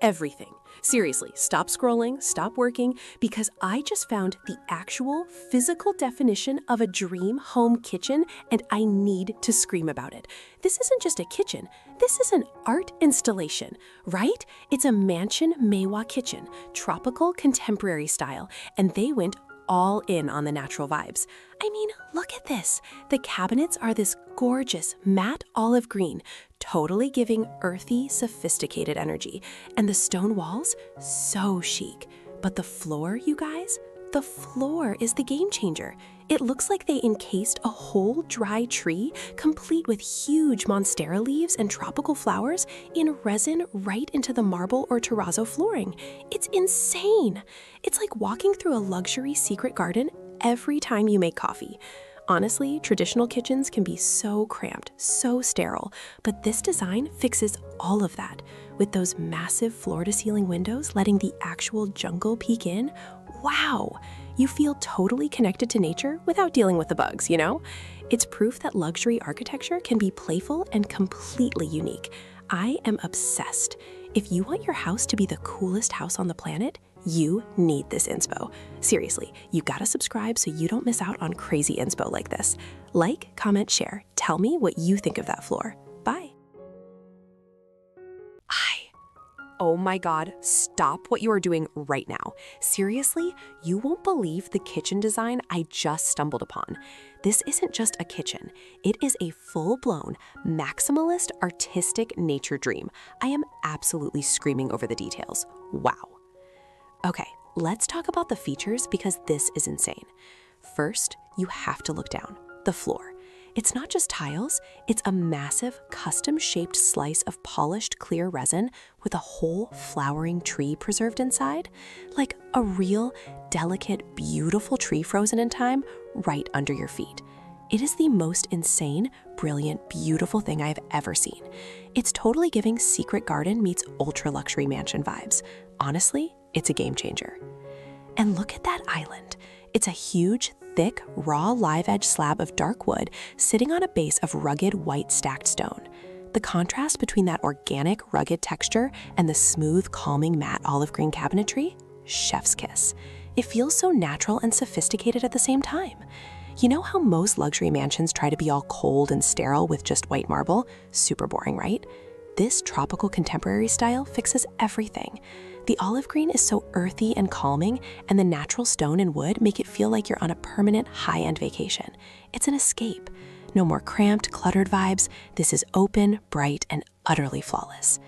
everything. Seriously, stop scrolling, stop working, because I just found the actual physical definition of a dream home kitchen and I need to scream about it. This isn't just a kitchen, this is an art installation, right? It's a Mansion Moa kitchen, tropical contemporary style, and they went all in on the natural vibes. I mean, look at this. The cabinets are this gorgeous matte olive green, totally giving earthy, sophisticated energy. And the stone walls, so chic. But the floor, you guys? The floor is the game changer. It looks like they encased a whole dry tree, complete with huge monstera leaves and tropical flowers, in resin right into the marble or terrazzo flooring. It's insane. It's like walking through a luxury secret garden every time you make coffee. Honestly, traditional kitchens can be so cramped, so sterile, but this design fixes all of that. With those massive floor-to-ceiling windows letting the actual jungle peek in, wow! You feel totally connected to nature without dealing with the bugs, you know? It's proof that luxury architecture can be playful and completely unique. I am obsessed. If you want your house to be the coolest house on the planet, you need this inspo. Seriously, you gotta subscribe so you don't miss out on crazy inspo like this. Like, comment, share. Tell me what you think of that floor. Bye. Oh my God, stop what you are doing right now. Seriously, you won't believe the kitchen design I just stumbled upon. This isn't just a kitchen. It is a full-blown, maximalist, artistic nature dream. I am absolutely screaming over the details. Wow. Okay, let's talk about the features because this is insane. First, you have to look down. The floor. It's not just tiles, it's a massive, custom-shaped slice of polished clear resin with a whole flowering tree preserved inside, like a real, delicate, beautiful tree frozen in time right under your feet. It is the most insane, brilliant, beautiful thing I've ever seen. It's totally giving secret garden meets ultra-luxury mansion vibes. Honestly, it's a game changer. And look at that island. It's a huge, thick, raw live edge slab of dark wood sitting on a base of rugged white stacked stone. The contrast between that organic, rugged texture and the smooth, calming matte olive green cabinetry? Chef's kiss. It feels so natural and sophisticated at the same time. You know how most luxury mansions try to be all cold and sterile with just white marble? Super boring, right? This tropical contemporary style fixes everything. The olive green is so earthy and calming, and the natural stone and wood make it feel like you're on a permanent high-end vacation. It's an escape. No more cramped, cluttered vibes. This is open, bright, and utterly flawless.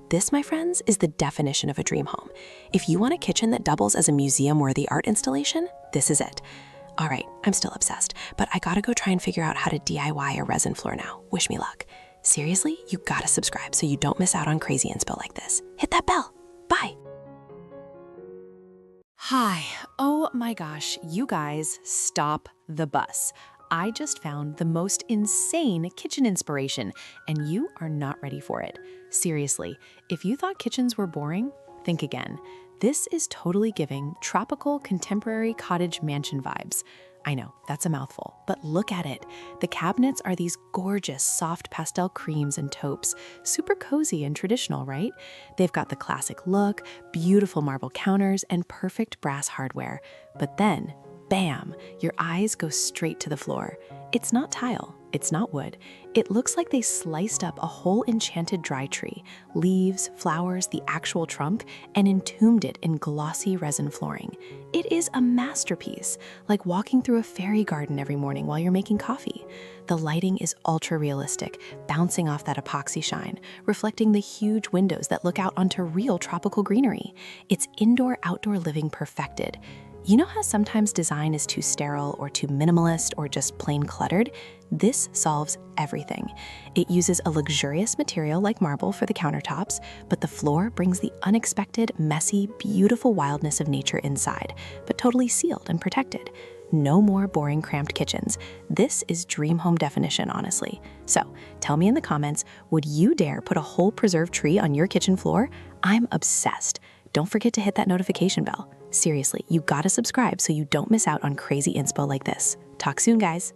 This, my friends, is the definition of a dream home. If you want a kitchen that doubles as a museum-worthy art installation, this is it. All right, I'm still obsessed, but I gotta go try and figure out how to DIY a resin floor now. Wish me luck. Seriously, you gotta subscribe so you don't miss out on crazy inspo like this. Hit that bell. Bye. Hi. Oh my gosh, you guys, stop the bus. I just found the most insane kitchen inspiration, and you are not ready for it. Seriously, if you thought kitchens were boring, think again. This is totally giving tropical contemporary cottage mansion vibes. I know, that's a mouthful, but look at it. The cabinets are these gorgeous, soft pastel creams and taupes, super cozy and traditional, right? They've got the classic look, beautiful marble counters, and perfect brass hardware. But then, bam, your eyes go straight to the floor. It's not tile, it's not wood. It looks like they sliced up a whole enchanted dry tree, leaves, flowers, the actual trunk, and entombed it in glossy resin flooring. It is a masterpiece, like walking through a fairy garden every morning while you're making coffee. The lighting is ultra realistic, bouncing off that epoxy shine, reflecting the huge windows that look out onto real tropical greenery. It's indoor-outdoor living perfected. You know how sometimes design is too sterile or too minimalist or just plain cluttered? This solves everything. It uses a luxurious material like marble for the countertops, but the floor brings the unexpected, messy, beautiful wildness of nature inside, but totally sealed and protected. No more boring, cramped kitchens. This is dream home definition, honestly. So tell me in the comments, would you dare put a whole preserved tree on your kitchen floor? I'm obsessed. Don't forget to hit that notification bell. Seriously, you gotta subscribe so you don't miss out on crazy inspo like this. Talk soon, guys.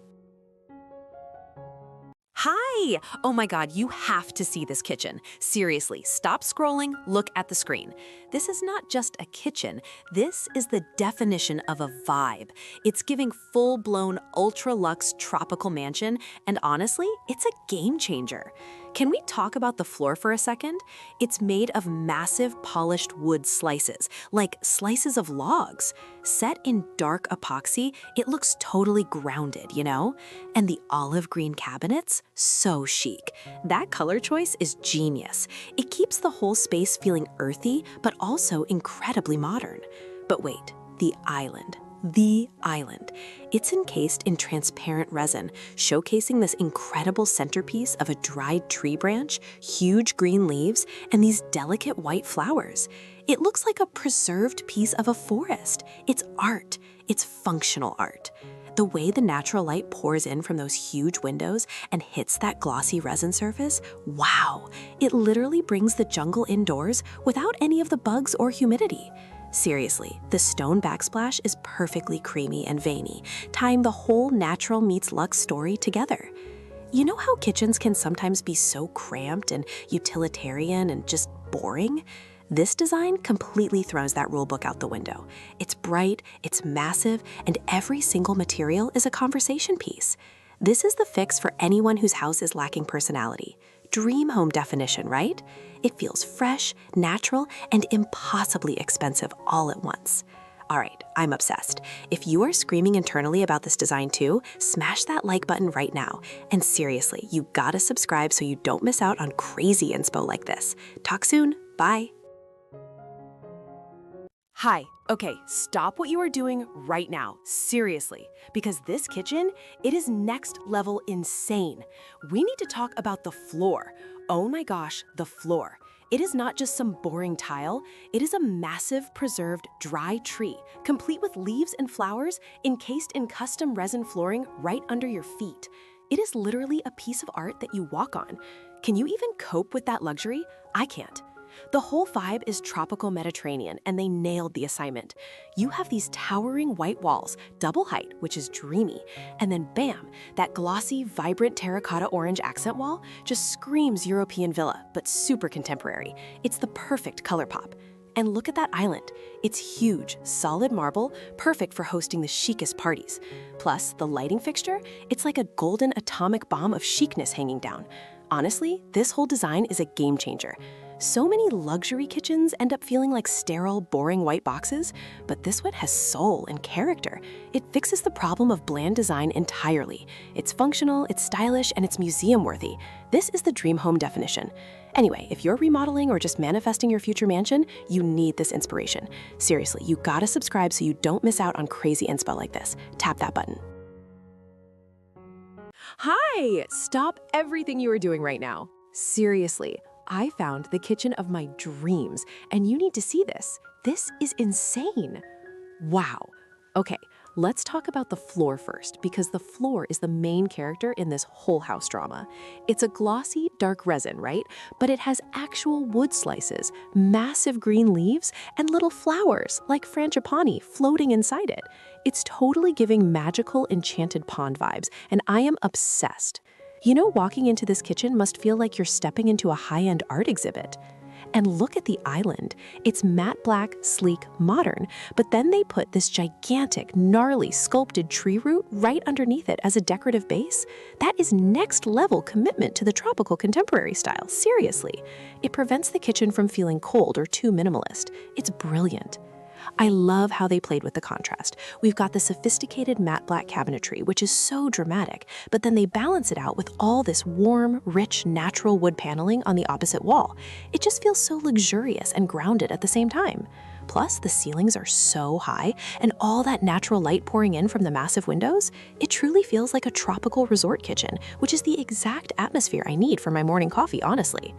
Hi! Oh my God, you have to see this kitchen. Seriously, stop scrolling, look at the screen. This is not just a kitchen, this is the definition of a vibe. It's giving full-blown, ultra-luxe tropical mansion, and honestly, it's a game changer. Can we talk about the floor for a second? It's made of massive polished wood slices, like slices of logs. Set in dark epoxy, it looks totally grounded, you know? And the olive green cabinets? So chic. That color choice is genius. It keeps the whole space feeling earthy, but also incredibly modern. But wait, the island. The island. It's encased in transparent resin, showcasing this incredible centerpiece of a dried tree branch, huge green leaves, and these delicate white flowers. It looks like a preserved piece of a forest. It's art. It's functional art. The way the natural light pours in from those huge windows and hits that glossy resin surface, wow! It literally brings the jungle indoors without any of the bugs or humidity. Seriously, the stone backsplash is perfectly creamy and veiny, tying the whole natural meets luxe story together. You know how kitchens can sometimes be so cramped and utilitarian and just boring? This design completely throws that rulebook out the window. It's bright, it's massive, and every single material is a conversation piece. This is the fix for anyone whose house is lacking personality. Dream home definition, right? It feels fresh, natural, and impossibly expensive all at once. All right, I'm obsessed. If you are screaming internally about this design too, smash that like button right now. And seriously, you gotta subscribe so you don't miss out on crazy inspo like this. Talk soon, bye. Hi, okay, stop what you are doing right now, seriously, because this kitchen, it is next level insane. We need to talk about the floor. Oh my gosh, the floor. It is not just some boring tile, it is a massive preserved dry tree, complete with leaves and flowers encased in custom resin flooring right under your feet. It is literally a piece of art that you walk on. Can you even cope with that luxury? I can't. The whole vibe is tropical Mediterranean, and they nailed the assignment. You have these towering white walls, double height, which is dreamy, and then bam, that glossy, vibrant terracotta orange accent wall just screams European villa, but super contemporary. It's the perfect color pop. And look at that island. It's huge, solid marble, perfect for hosting the chicest parties. Plus, the lighting fixture, it's like a golden atomic bomb of chicness hanging down. Honestly, this whole design is a game changer. So many luxury kitchens end up feeling like sterile, boring white boxes, but this one has soul and character. It fixes the problem of bland design entirely. It's functional, it's stylish, and it's museum-worthy. This is the dream home definition. Anyway, if you're remodeling or just manifesting your future mansion, you need this inspiration. Seriously, you gotta subscribe so you don't miss out on crazy inspo like this. Tap that button. Hi! Stop everything you are doing right now. Seriously, I found the kitchen of my dreams, and you need to see this. This is insane. Wow. Okay, let's talk about the floor first, because the floor is the main character in this whole house drama. It's a glossy, dark resin, right? But it has actual wood slices, massive green leaves, and little flowers, like frangipani, floating inside it. It's totally giving magical, enchanted pond vibes, and I am obsessed. You know, walking into this kitchen must feel like you're stepping into a high-end art exhibit. And look at the island. It's matte black, sleek, modern, but then they put this gigantic, gnarly, sculpted tree root right underneath it as a decorative base. That is next-level commitment to the tropical contemporary style, seriously. It prevents the kitchen from feeling cold or too minimalist. It's brilliant. I love how they played with the contrast. We've got the sophisticated matte black cabinetry, which is so dramatic, but then they balance it out with all this warm, rich, natural wood paneling on the opposite wall. It just feels so luxurious and grounded at the same time. Plus, the ceilings are so high, and all that natural light pouring in from the massive windows, it truly feels like a tropical resort kitchen, which is the exact atmosphere I need for my morning coffee, honestly.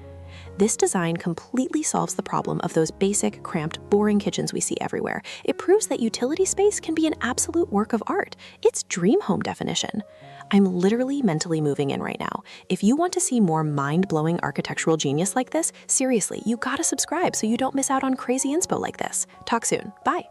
This design completely solves the problem of those basic, cramped, boring kitchens we see everywhere. It proves that utility space can be an absolute work of art. It's dream home definition. I'm literally mentally moving in right now. If you want to see more mind-blowing architectural genius like this, seriously, you gotta subscribe so you don't miss out on crazy inspo like this. Talk soon. Bye.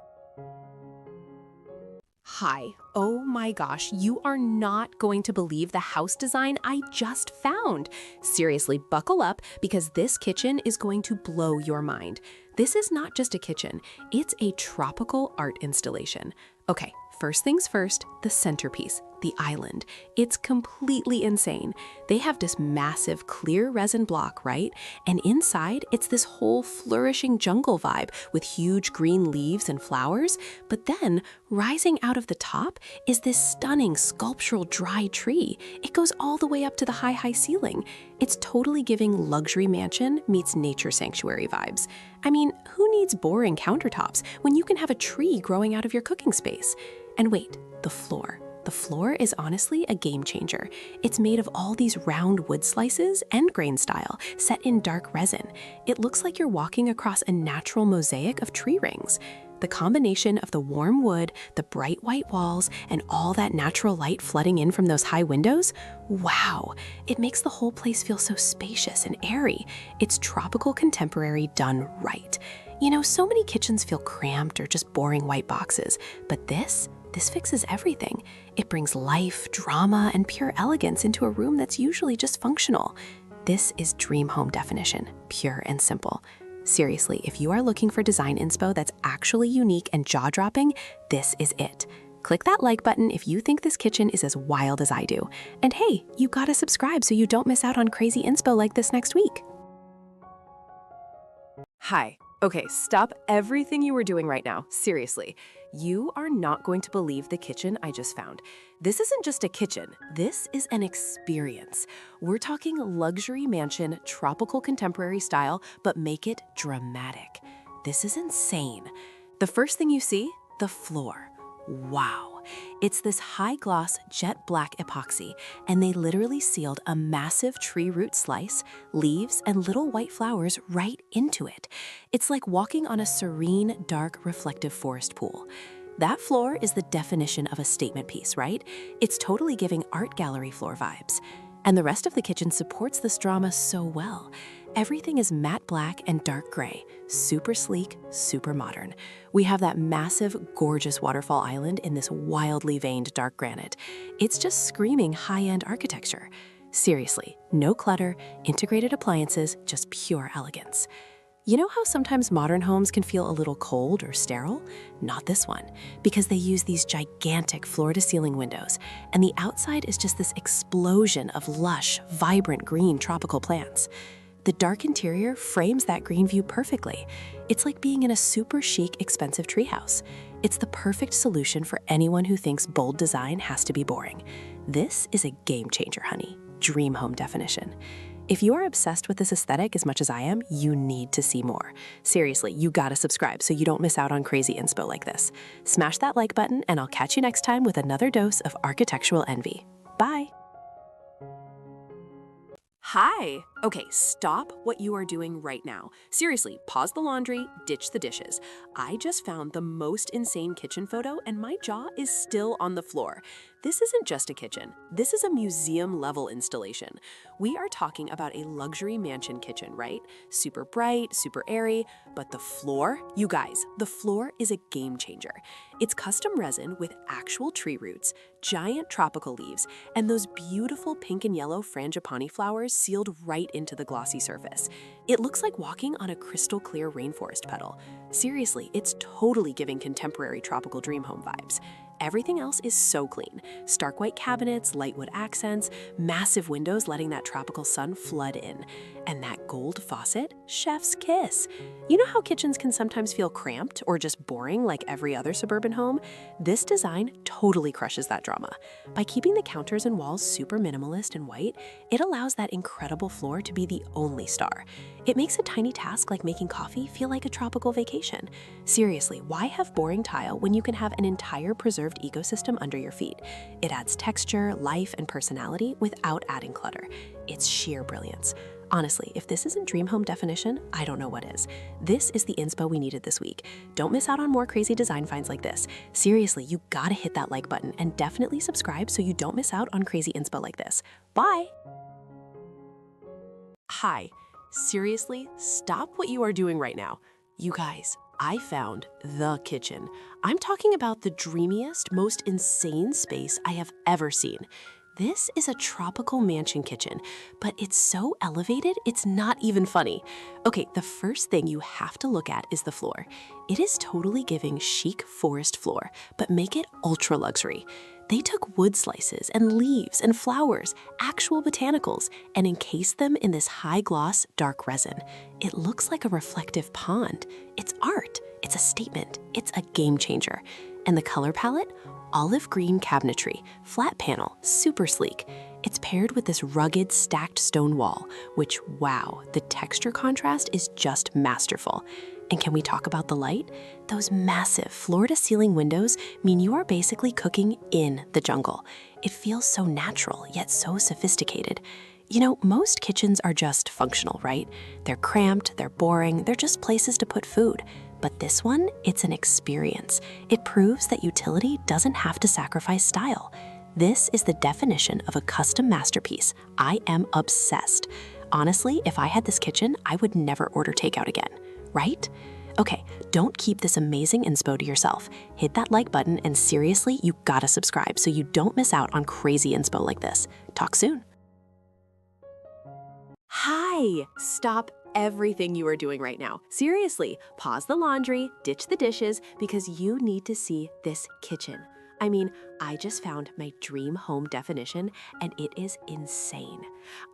Hi. Oh my gosh, you are not going to believe the house design I just found. Seriously, buckle up because this kitchen is going to blow your mind. This is not just a kitchen, it's a tropical art installation. Okay, first things first, the centerpiece, the island. It's completely insane. They have this massive clear resin block, right? And inside, it's this whole flourishing jungle vibe with huge green leaves and flowers. But then, rising out of the top is this stunning sculptural dry tree. It goes all the way up to the high ceiling. It's totally giving luxury mansion meets nature sanctuary vibes. I mean, who needs boring countertops when you can have a tree growing out of your cooking space? And wait, the floor. The floor is honestly a game changer. It's made of all these round wood slices, end grain style, set in dark resin. It looks like you're walking across a natural mosaic of tree rings. The combination of the warm wood, the bright white walls, and all that natural light flooding in from those high windows, wow, it makes the whole place feel so spacious and airy. It's tropical contemporary done right. You know, so many kitchens feel cramped or just boring white boxes, but this fixes everything. It brings life, drama, and pure elegance into a room that's usually just functional. This is dream home definition, pure and simple. Seriously, if you are looking for design inspo that's actually unique and jaw-dropping, this is it. Click that like button if you think this kitchen is as wild as I do. And hey, you gotta subscribe so you don't miss out on crazy inspo like this next week. Hi. Okay, stop everything you are doing right now. Seriously. You are not going to believe the kitchen I just found. This isn't just a kitchen. This is an experience. We're talking luxury mansion, tropical contemporary style, but make it dramatic. This is insane. The first thing you see, the floor. Wow. It's this high-gloss jet black epoxy, and they literally sealed a massive tree root slice, leaves, and little white flowers right into it. It's like walking on a serene, dark, reflective forest pool. That floor is the definition of a statement piece, right? It's totally giving art gallery floor vibes. And the rest of the kitchen supports this drama so well. Everything is matte black and dark gray, super sleek, super modern. We have that massive, gorgeous waterfall island in this wildly veined dark granite. It's just screaming high-end architecture. Seriously, no clutter, integrated appliances, just pure elegance. You know how sometimes modern homes can feel a little cold or sterile? Not this one, because they use these gigantic floor-to-ceiling windows, and the outside is just this explosion of lush, vibrant green tropical plants. The dark interior frames that green view perfectly. It's like being in a super chic, expensive treehouse. It's the perfect solution for anyone who thinks bold design has to be boring. This is a game changer, honey. Dream home definition. If you are obsessed with this aesthetic as much as I am, you need to see more. Seriously, you gotta subscribe so you don't miss out on crazy inspo like this. Smash that like button and I'll catch you next time with another dose of architectural envy. Bye! Hi! Okay, stop what you are doing right now. Seriously, pause the laundry, ditch the dishes. I just found the most insane kitchen photo and my jaw is still on the floor. This isn't just a kitchen. This is a museum-level installation. We are talking about a luxury mansion kitchen, right? Super bright, super airy, but the floor? You guys, the floor is a game changer. It's custom resin with actual tree roots, giant tropical leaves, and those beautiful pink and yellow frangipani flowers sealed right into the glossy surface. It looks like walking on a crystal clear rainforest petal. Seriously, it's totally giving contemporary tropical dream home vibes. Everything else is so clean. Stark white cabinets, light wood accents, massive windows letting that tropical sun flood in. And that gold faucet, chef's kiss. You know how kitchens can sometimes feel cramped or just boring like every other suburban home? This design totally crushes that drama. By keeping the counters and walls super minimalist and white, it allows that incredible floor to be the only star. It makes a tiny task like making coffee feel like a tropical vacation. Seriously, why have boring tile when you can have an entire preserved ecosystem under your feet? It adds texture, life, and personality without adding clutter. It's sheer brilliance. Honestly, if this isn't dream home definition, I don't know what is. This is the inspo we needed this week. Don't miss out on more crazy design finds like this. Seriously, you gotta hit that like button and definitely subscribe so you don't miss out on crazy inspo like this. Bye! Hi. Seriously, stop what you are doing right now. You guys, I found the kitchen. I'm talking about the dreamiest, most insane space I have ever seen. This is a tropical mansion kitchen, but it's so elevated, it's not even funny. Okay, the first thing you have to look at is the floor. It is totally giving chic forest floor, but make it ultra luxury. They took wood slices and leaves and flowers, actual botanicals, and encased them in this high-gloss, dark resin. It looks like a reflective pond. It's art. It's a statement. It's a game changer. And the color palette? Olive green cabinetry, flat panel, super sleek. It's paired with this rugged, stacked stone wall, which, wow, the texture contrast is just masterful. And can we talk about the light? Those massive floor-to-ceiling windows mean you are basically cooking in the jungle. It feels so natural, yet so sophisticated. You know, most kitchens are just functional, right? They're cramped, they're boring, they're just places to put food. But this one, it's an experience. It proves that utility doesn't have to sacrifice style. This is the definition of a custom masterpiece. I am obsessed. Honestly, if I had this kitchen, I would never order takeout again. Right? Okay, don't keep this amazing inspo to yourself. Hit that like button and seriously, you gotta subscribe so you don't miss out on crazy inspo like this. Talk soon. Hi! Stop everything you are doing right now. Seriously, pause the laundry, ditch the dishes, because you need to see this kitchen. I mean, I just found my dream home definition, and it is insane.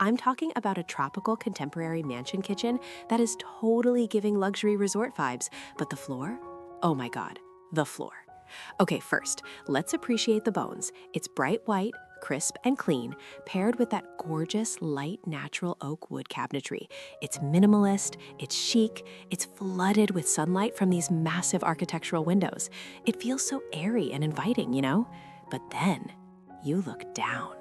I'm talking about a tropical contemporary mansion kitchen that is totally giving luxury resort vibes, but the floor? Oh my God, the floor. Okay, first, let's appreciate the bones. It's bright white, crisp and clean, paired with that gorgeous, light, natural oak wood cabinetry. It's minimalist, it's chic, it's flooded with sunlight from these massive architectural windows. It feels so airy and inviting, you know? But then you look down,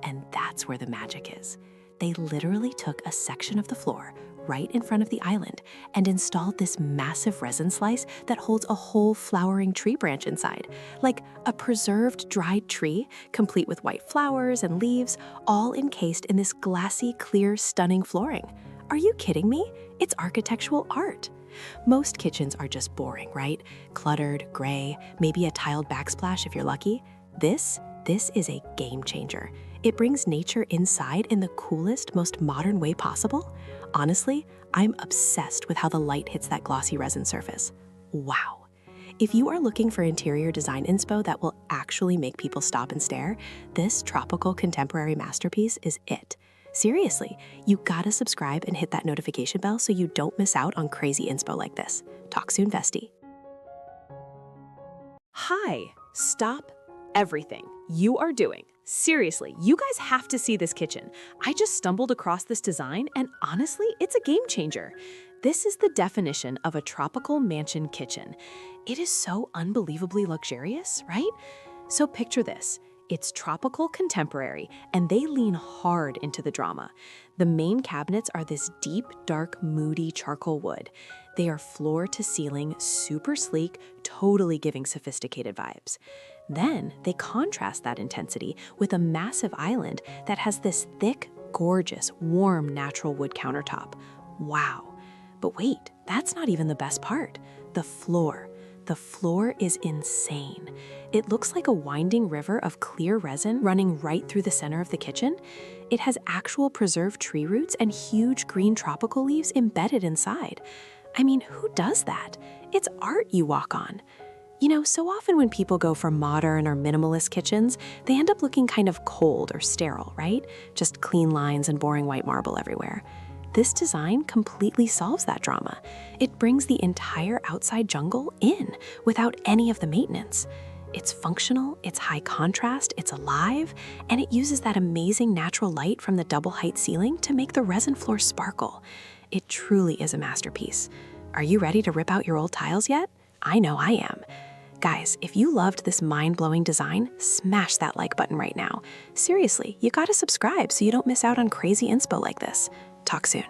and that's where the magic is. They literally took a section of the floor right in front of the island and installed this massive resin slice that holds a whole flowering tree branch inside, like a preserved dried tree, complete with white flowers and leaves, all encased in this glassy, clear, stunning flooring. Are you kidding me? It's architectural art. Most kitchens are just boring, right? Cluttered, gray, maybe a tiled backsplash if you're lucky. This is a game changer. It brings nature inside in the coolest, most modern way possible. Honestly, I'm obsessed with how the light hits that glossy resin surface. Wow. If you are looking for interior design inspo that will actually make people stop and stare, this tropical contemporary masterpiece is it. Seriously, you gotta subscribe and hit that notification bell so you don't miss out on crazy inspo like this. Talk soon, Vestie. Hi, stop everything you are doing. Seriously, you guys have to see this kitchen. I just stumbled across this design and honestly, it's a game changer. This is the definition of a tropical mansion kitchen. It is so unbelievably luxurious, right? So picture this. It's tropical contemporary, and they lean hard into the drama. The main cabinets are this deep, dark, moody charcoal wood. They are floor to ceiling, super sleek, totally giving sophisticated vibes. Then they contrast that intensity with a massive island that has this thick, gorgeous, warm, natural wood countertop. Wow. But wait, that's not even the best part. The floor. The floor is insane. It looks like a winding river of clear resin running right through the center of the kitchen. It has actual preserved tree roots and huge green tropical leaves embedded inside. I mean, who does that? It's art you walk on. You know, so often when people go for modern or minimalist kitchens, they end up looking kind of cold or sterile, right? Just clean lines and boring white marble everywhere. This design completely solves that drama. It brings the entire outside jungle in without any of the maintenance. It's functional, it's high contrast, it's alive, and it uses that amazing natural light from the double height ceiling to make the resin floor sparkle. It truly is a masterpiece. Are you ready to rip out your old tiles yet? I know I am. Guys, if you loved this mind-blowing design, smash that like button right now. Seriously, you gotta subscribe so you don't miss out on crazy inspo like this. Talk soon.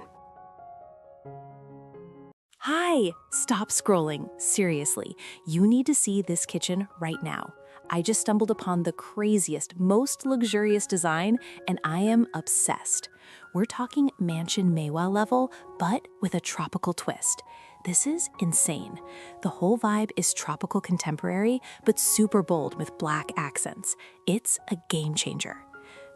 Hi, stop scrolling. Seriously, you need to see this kitchen right now. I just stumbled upon the craziest, most luxurious design, and I am obsessed. We're talking Mansion Maywell level, but with a tropical twist. This is insane. The whole vibe is tropical contemporary, but super bold with black accents. It's a game changer.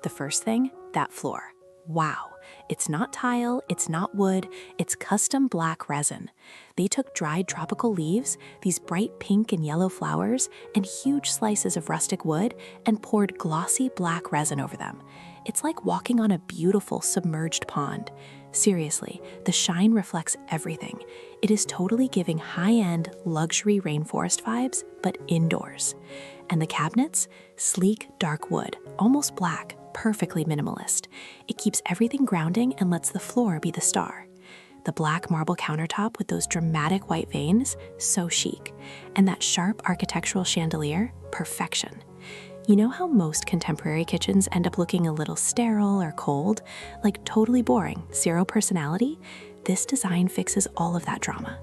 The first thing, that floor. Wow, it's not tile, it's not wood, it's custom black resin. They took dried tropical leaves, these bright pink and yellow flowers, and huge slices of rustic wood, and poured glossy black resin over them. It's like walking on a beautiful submerged pond. Seriously, the shine reflects everything. It is totally giving high-end, luxury rainforest vibes, but indoors. And the cabinets? Sleek, dark wood, almost black, perfectly minimalist. It keeps everything grounding and lets the floor be the star. The black marble countertop with those dramatic white veins, so chic. And that sharp architectural chandelier, perfection. You know how most contemporary kitchens end up looking a little sterile or cold, like totally boring, zero personality? This design fixes all of that drama.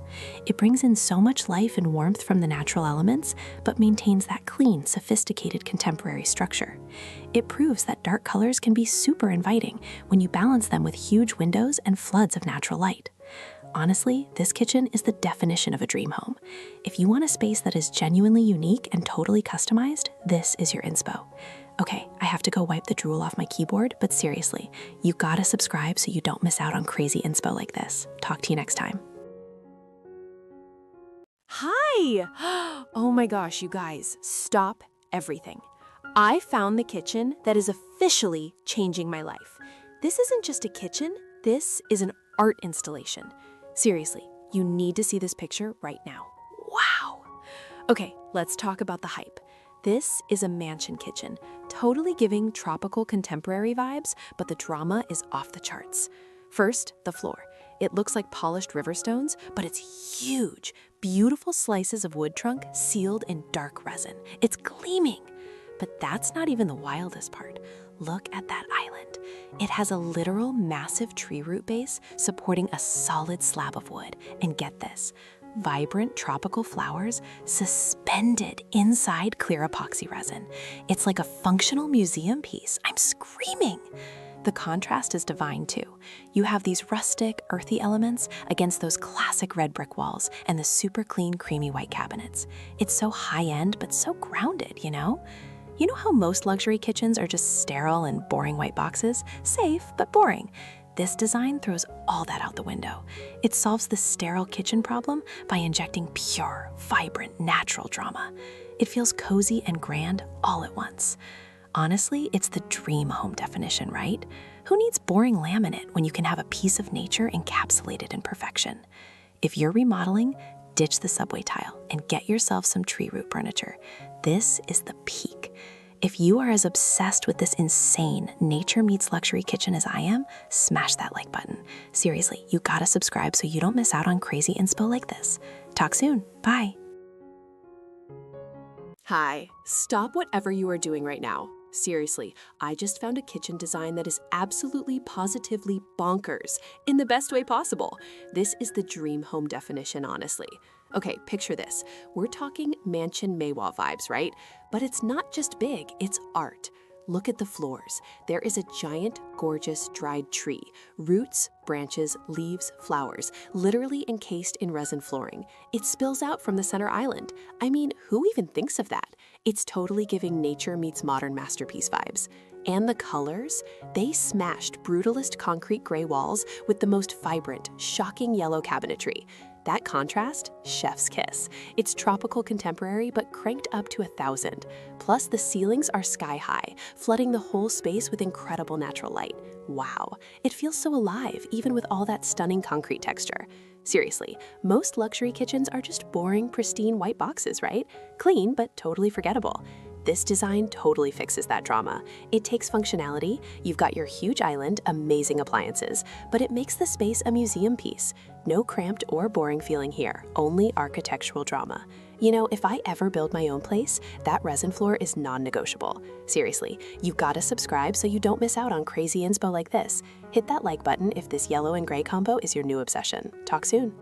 It brings in so much life and warmth from the natural elements, but maintains that clean, sophisticated contemporary structure. It proves that dark colors can be super inviting when you balance them with huge windows and floods of natural light. Honestly, this kitchen is the definition of a dream home. If you want a space that is genuinely unique and totally customized, this is your inspo. Okay, I have to go wipe the drool off my keyboard, but seriously, you gotta subscribe so you don't miss out on crazy inspo like this. Talk to you next time. Hi! Oh my gosh, you guys, stop everything. I found the kitchen that is officially changing my life. This isn't just a kitchen, this is an art installation. Seriously, you need to see this picture right now. Wow! Okay, let's talk about the hype. This is a mansion kitchen, totally giving tropical contemporary vibes, but the drama is off the charts. First, the floor. It looks like polished river stones, but it's huge, beautiful slices of wood trunk sealed in dark resin. It's gleaming. But that's not even the wildest part. Look at that island. It has a literal massive tree root base supporting a solid slab of wood. And get this, vibrant tropical flowers suspended inside clear epoxy resin. It's like a functional museum piece. I'm screaming. The contrast is divine too. You have these rustic, earthy elements against those classic red brick walls and the super clean, creamy white cabinets. It's so high-end, but so grounded, you know? You know how most luxury kitchens are just sterile and boring white boxes? Safe, but boring. This design throws all that out the window. It solves the sterile kitchen problem by injecting pure, vibrant, natural drama. It feels cozy and grand all at once. Honestly, it's the dream home definition, right? Who needs boring laminate when you can have a piece of nature encapsulated in perfection? If you're remodeling, ditch the subway tile and get yourself some tree root furniture. This is the peak. If you are as obsessed with this insane nature meets luxury kitchen as I am, smash that like button. Seriously, you gotta subscribe so you don't miss out on crazy inspo like this. Talk soon. Bye. Hi, stop whatever you are doing right now. Seriously, I just found a kitchen design that is absolutely positively bonkers in the best way possible. This is the dream home definition, honestly. Okay, picture this. We're talking mansion Maywa vibes, right? But it's not just big, it's art. Look at the floors. There is a giant, gorgeous, dried tree. Roots, branches, leaves, flowers, literally encased in resin flooring. It spills out from the center island. I mean, who even thinks of that? It's totally giving nature meets modern masterpiece vibes. And the colors? They smashed brutalist concrete gray walls with the most vibrant, shocking yellow cabinetry. That contrast? Chef's kiss. It's tropical contemporary, but cranked up to 1,000. Plus, the ceilings are sky high, flooding the whole space with incredible natural light. Wow, it feels so alive, even with all that stunning concrete texture. Seriously, most luxury kitchens are just boring, pristine white boxes, right? Clean, but totally forgettable. This design totally fixes that drama. It takes functionality, you've got your huge island, amazing appliances, but it makes the space a museum piece. No cramped or boring feeling here, only architectural drama. You know, if I ever build my own place, that resin floor is non-negotiable. Seriously, you gotta subscribe so you don't miss out on crazy inspo like this. Hit that like button if this yellow and gray combo is your new obsession. Talk soon.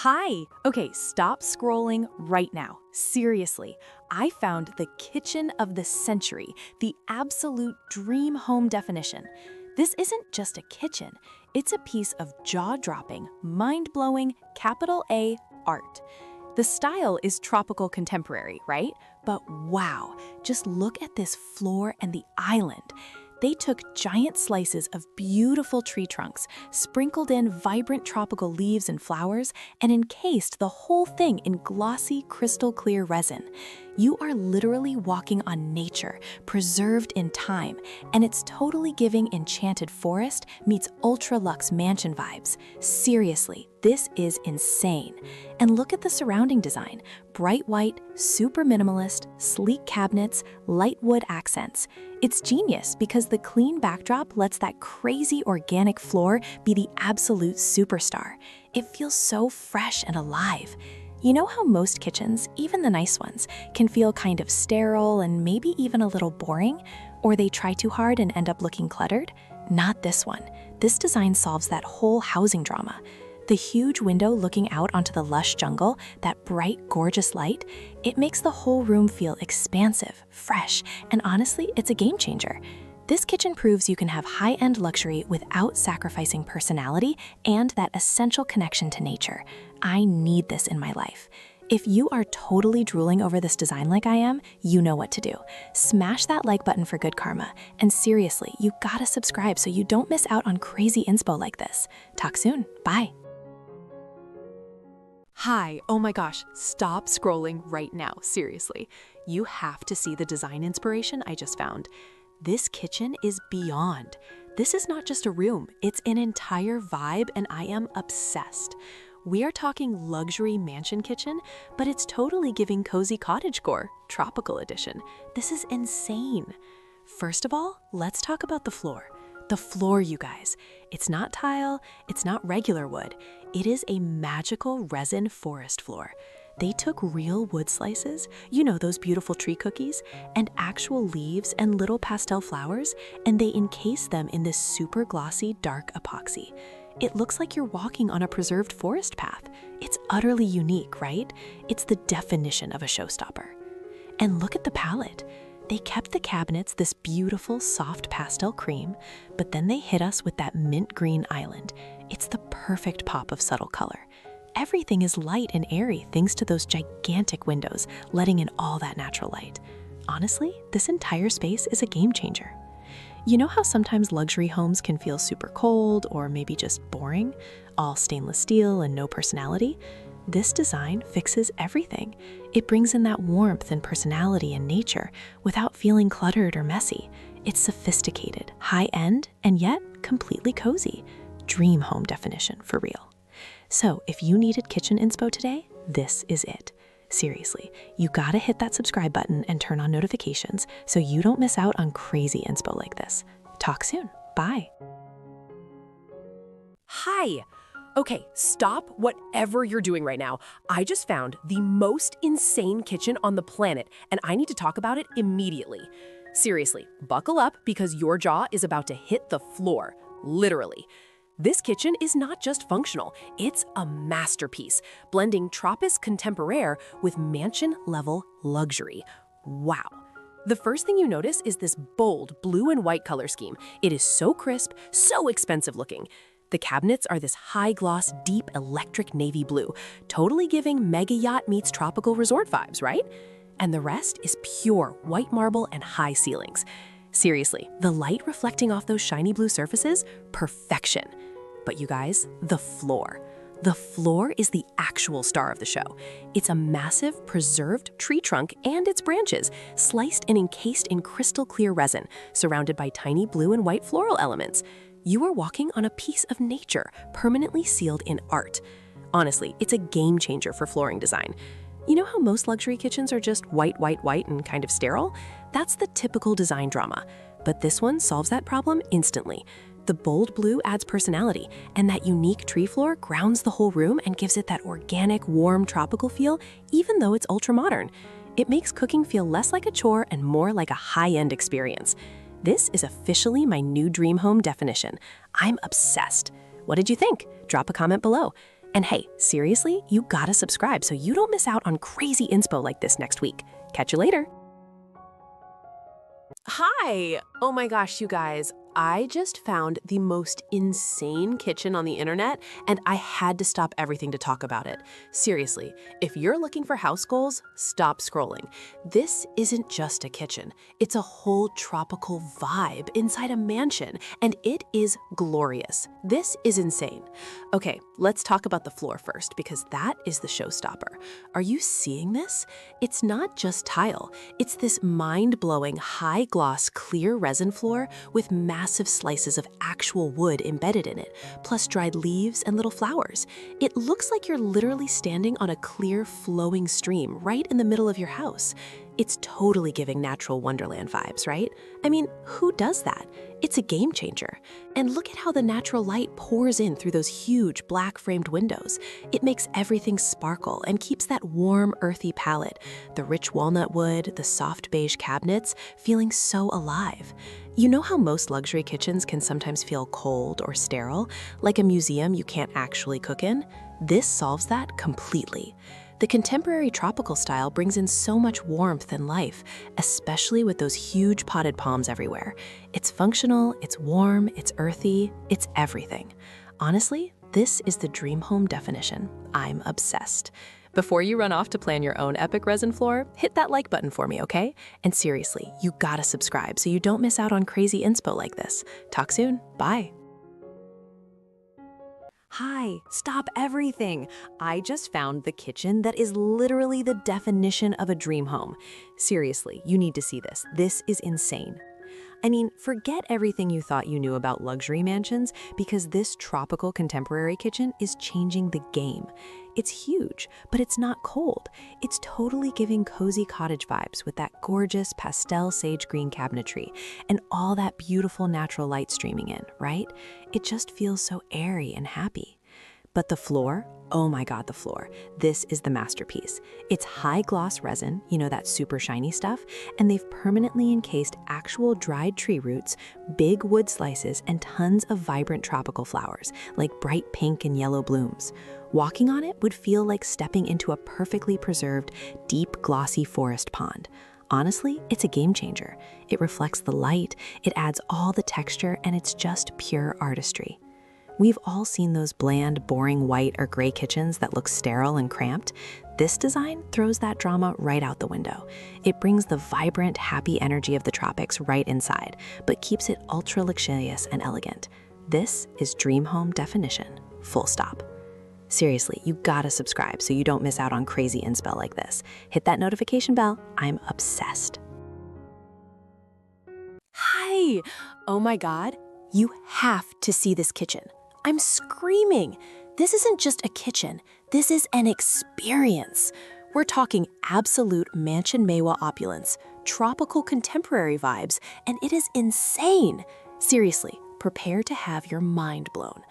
Hi! Okay, stop scrolling right now. Seriously, I found the kitchen of the century, the absolute dream home definition. This isn't just a kitchen, it's a piece of jaw-dropping, mind-blowing, capital A art. The style is tropical contemporary, right? But wow, just look at this floor and the island. They took giant slices of beautiful tree trunks, sprinkled in vibrant tropical leaves and flowers, and encased the whole thing in glossy, crystal clear resin. You are literally walking on nature, preserved in time, and it's totally giving enchanted forest meets ultra-luxe mansion vibes. Seriously, this is insane. And look at the surrounding design. Bright white, super minimalist, sleek cabinets, light wood accents. It's genius because the clean backdrop lets that crazy organic floor be the absolute superstar. It feels so fresh and alive. You know how most kitchens, even the nice ones, can feel kind of sterile and maybe even a little boring? Or they try too hard and end up looking cluttered? Not this one. This design solves that whole housing drama. The huge window looking out onto the lush jungle, that bright, gorgeous light, it makes the whole room feel expansive, fresh, and honestly, it's a game changer. This kitchen proves you can have high-end luxury without sacrificing personality and that essential connection to nature. I need this in my life. If you are totally drooling over this design like I am, you know what to do. Smash that like button for good karma. And seriously, you gotta subscribe so you don't miss out on crazy inspo like this. Talk soon. Bye. Hi, oh my gosh, stop scrolling right now, seriously. You have to see the design inspiration I just found. This kitchen is beyond. This is not just a room, it's an entire vibe and I am obsessed. We are talking luxury mansion kitchen, but it's totally giving cozy cottagecore, tropical edition. This is insane. First of all, let's talk about the floor. The floor, you guys. It's not tile, it's not regular wood. It is a magical resin forest floor. They took real wood slices, you know those beautiful tree cookies, and actual leaves and little pastel flowers, and they encased them in this super glossy dark epoxy. It looks like you're walking on a preserved forest path. It's utterly unique, right? It's the definition of a showstopper. And look at the palette. They kept the cabinets this beautiful, soft pastel cream, but then they hit us with that mint green island. It's the perfect pop of subtle color. Everything is light and airy thanks to those gigantic windows, letting in all that natural light. Honestly, this entire space is a game changer. You know how sometimes luxury homes can feel super cold or maybe just boring, all stainless steel and no personality? This design fixes everything. It brings in that warmth and personality and nature without feeling cluttered or messy. It's sophisticated, high-end, and yet completely cozy. Dream home definition for real. So if you needed kitchen inspo today, this is it. Seriously, you gotta hit that subscribe button and turn on notifications so you don't miss out on crazy inspo like this. Talk soon. Bye. Hi. Okay, stop whatever you're doing right now. I just found the most insane kitchen on the planet, and I need to talk about it immediately. Seriously, buckle up because your jaw is about to hit the floor, literally. This kitchen is not just functional, it's a masterpiece, blending Trappist contemporary with mansion-level luxury. Wow. The first thing you notice is this bold blue and white color scheme. It is so crisp, so expensive looking. The cabinets are this high-gloss, deep electric navy blue, totally giving mega yacht meets tropical resort vibes, right? And the rest is pure white marble and high ceilings. Seriously, the light reflecting off those shiny blue surfaces, perfection. But you guys, the floor. The floor is the actual star of the show. It's a massive, preserved tree trunk and its branches, sliced and encased in crystal clear resin, surrounded by tiny blue and white floral elements. You are walking on a piece of nature, permanently sealed in art. Honestly, it's a game changer for flooring design. You know how most luxury kitchens are just white, white, white, and kind of sterile? That's the typical design drama. But this one solves that problem instantly. The bold blue adds personality, and that unique tree floor grounds the whole room and gives it that organic, warm, tropical feel, even though it's ultra-modern. It makes cooking feel less like a chore and more like a high-end experience. This is officially my new dream home definition. I'm obsessed. What did you think? Drop a comment below. And hey, seriously, you gotta subscribe so you don't miss out on crazy inspo like this next week. Catch you later. Hi! Oh my gosh, you guys. I just found the most insane kitchen on the internet, and I had to stop everything to talk about it. Seriously, if you're looking for house goals, stop scrolling. This isn't just a kitchen. It's a whole tropical vibe inside a mansion, and it is glorious. This is insane. Okay, let's talk about the floor first, because that is the showstopper. Are you seeing this? It's not just tile. It's this mind-blowing, high-gloss, clear resin floor with massive slices of actual wood embedded in it, plus dried leaves and little flowers. It looks like you're literally standing on a clear, flowing stream right in the middle of your house. It's totally giving natural wonderland vibes, right? I mean, who does that? It's a game changer. And look at how the natural light pours in through those huge black framed windows. It makes everything sparkle and keeps that warm, earthy palette, the rich walnut wood, the soft beige cabinets, feeling so alive. You know how most luxury kitchens can sometimes feel cold or sterile, like a museum you can't actually cook in? This solves that completely. The contemporary tropical style brings in so much warmth and life, especially with those huge potted palms everywhere. It's functional, it's warm, it's earthy, it's everything. Honestly, this is the dream home definition. I'm obsessed. Before you run off to plan your own epic resin floor, hit that like button for me, okay? And seriously, you gotta subscribe so you don't miss out on crazy inspo like this. Talk soon. Bye. Hi, stop everything. I just found the kitchen that is literally the definition of a dream home. Seriously, you need to see this. This is insane. I mean, forget everything you thought you knew about luxury mansions because this tropical contemporary kitchen is changing the game. It's huge, but it's not cold. It's totally giving cozy cottage vibes with that gorgeous pastel sage green cabinetry and all that beautiful natural light streaming in, right? It just feels so airy and happy. But the floor, oh my God, the floor. This is the masterpiece. It's high gloss resin, you know, that super shiny stuff, and they've permanently encased actual dried tree roots, big wood slices, and tons of vibrant tropical flowers, like bright pink and yellow blooms. Walking on it would feel like stepping into a perfectly preserved, deep, glossy forest pond. Honestly, it's a game changer. It reflects the light, it adds all the texture, and it's just pure artistry. We've all seen those bland, boring white or gray kitchens that look sterile and cramped. This design throws that drama right out the window. It brings the vibrant, happy energy of the tropics right inside, but keeps it ultra luxurious and elegant. This is Dream Home definition, full stop. Seriously, you gotta subscribe so you don't miss out on crazy inspo like this. Hit that notification bell. I'm obsessed. Hi! Oh my God, you have to see this kitchen. I'm screaming. This isn't just a kitchen, this is an experience. We're talking absolute mansion Maewa opulence, tropical contemporary vibes, and it is insane. Seriously, prepare to have your mind blown.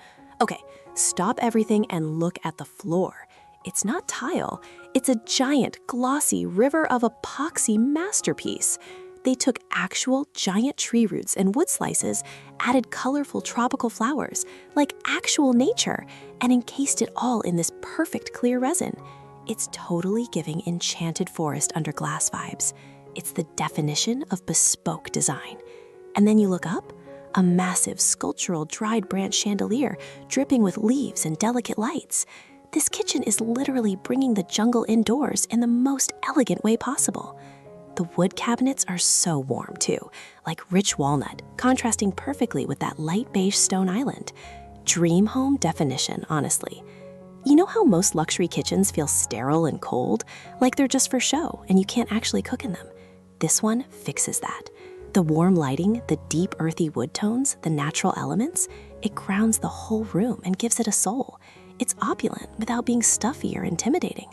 Okay, stop everything and look at the floor. It's not tile, it's a giant, glossy river of epoxy masterpiece. They took actual giant tree roots and wood slices, added colorful tropical flowers, like actual nature, and encased it all in this perfect clear resin. It's totally giving enchanted forest under glass vibes. It's the definition of bespoke design. And then you look up, a massive sculptural dried branch chandelier dripping with leaves and delicate lights. This kitchen is literally bringing the jungle indoors in the most elegant way possible. The wood cabinets are so warm too, like rich walnut, contrasting perfectly with that light beige stone island. Dream home definition, honestly. You know how most luxury kitchens feel sterile and cold, like they're just for show and you can't actually cook in them? This one fixes that. The warm lighting, the deep earthy wood tones, the natural elements, it grounds the whole room and gives it a soul. It's opulent without being stuffy or intimidating.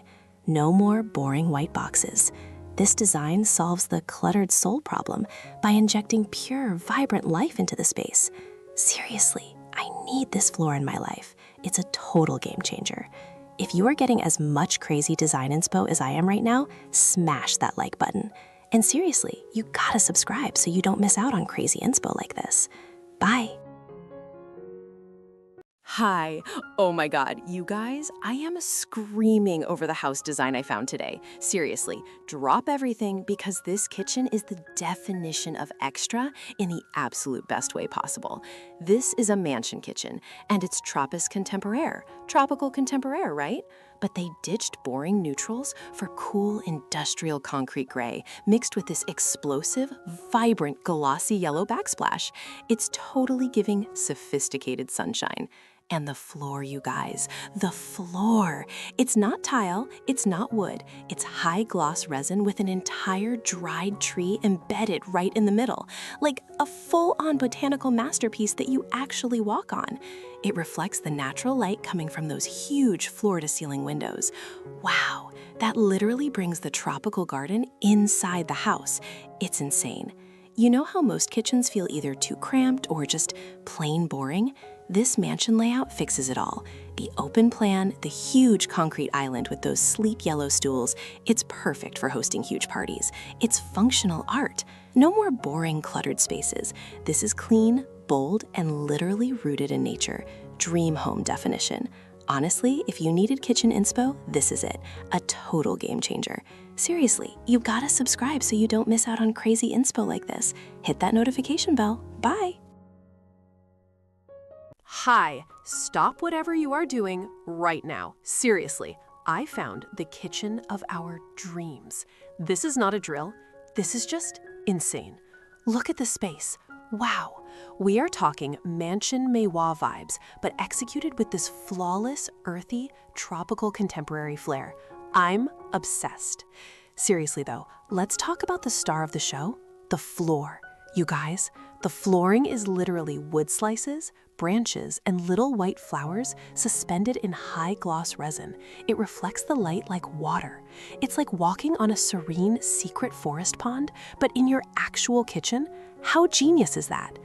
No more boring white boxes. This design solves the cluttered soul problem by injecting pure, vibrant life into the space. Seriously, I need this floor in my life. It's a total game changer. If you are getting as much crazy design inspo as I am right now, smash that like button. And seriously, you gotta subscribe so you don't miss out on crazy inspo like this. Bye. Hi. Oh my God, you guys, I am screaming over the house design I found today. Seriously, drop everything because this kitchen is the definition of extra in the absolute best way possible. This is a mansion kitchen, and it's tropical contemporary, right? But they ditched boring neutrals for cool industrial concrete gray, mixed with this explosive, vibrant, glossy yellow backsplash. It's totally giving sophisticated sunshine. And the floor, you guys, the floor. It's not tile, it's not wood, it's high gloss resin with an entire dried tree embedded right in the middle, like a full-on botanical masterpiece that you actually walk on. It reflects the natural light coming from those huge floor-to-ceiling windows. Wow, that literally brings the tropical garden inside the house. It's insane. You know how most kitchens feel either too cramped or just plain boring? This mansion layout fixes it all. The open plan, the huge concrete island with those sleek yellow stools, it's perfect for hosting huge parties. It's functional art. No more boring, cluttered spaces. This is clean, bold, and literally rooted in nature. Dream home definition. Honestly, if you needed kitchen inspo, this is it. A total game changer. Seriously, you gotta subscribe so you don't miss out on crazy inspo like this. Hit that notification bell. Bye. Hi, stop whatever you are doing right now. Seriously, I found the kitchen of our dreams. This is not a drill. This is just insane. Look at the space. Wow. We are talking mansion Maewa vibes, but executed with this flawless, earthy, tropical contemporary flair. I'm obsessed. Seriously though, let's talk about the star of the show, the floor. You guys, the flooring is literally wood slices, branches, and little white flowers suspended in high gloss resin. It reflects the light like water. It's like walking on a serene, secret forest pond, but in your actual kitchen. How genius is that?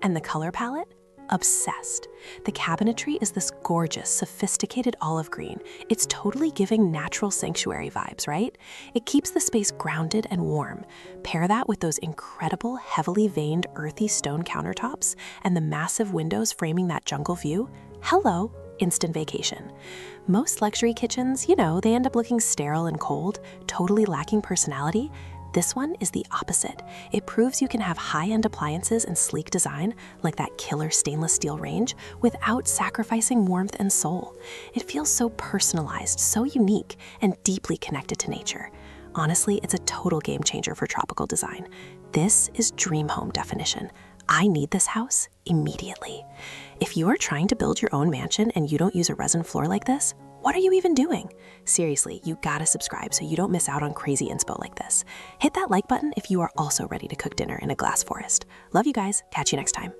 And the color palette? Obsessed. The cabinetry is this gorgeous, sophisticated olive green. It's totally giving natural sanctuary vibes, right? It keeps the space grounded and warm. Pair that with those incredible, heavily veined, earthy stone countertops and the massive windows framing that jungle view. Hello, instant vacation. Most luxury kitchens, they end up looking sterile and cold, totally lacking personality. This one is the opposite. It proves you can have high-end appliances and sleek design, like that killer stainless steel range, without sacrificing warmth and soul. It feels so personalized, so unique, and deeply connected to nature. Honestly, it's a total game changer for tropical design. This is dream home definition. I need this house immediately. If you are trying to build your own mansion and you don't use a resin floor like this, what are you even doing? Seriously, you gotta subscribe so you don't miss out on crazy inspo like this. Hit that like button if you are also ready to cook dinner in a glass forest. Love you guys. Catch you next time.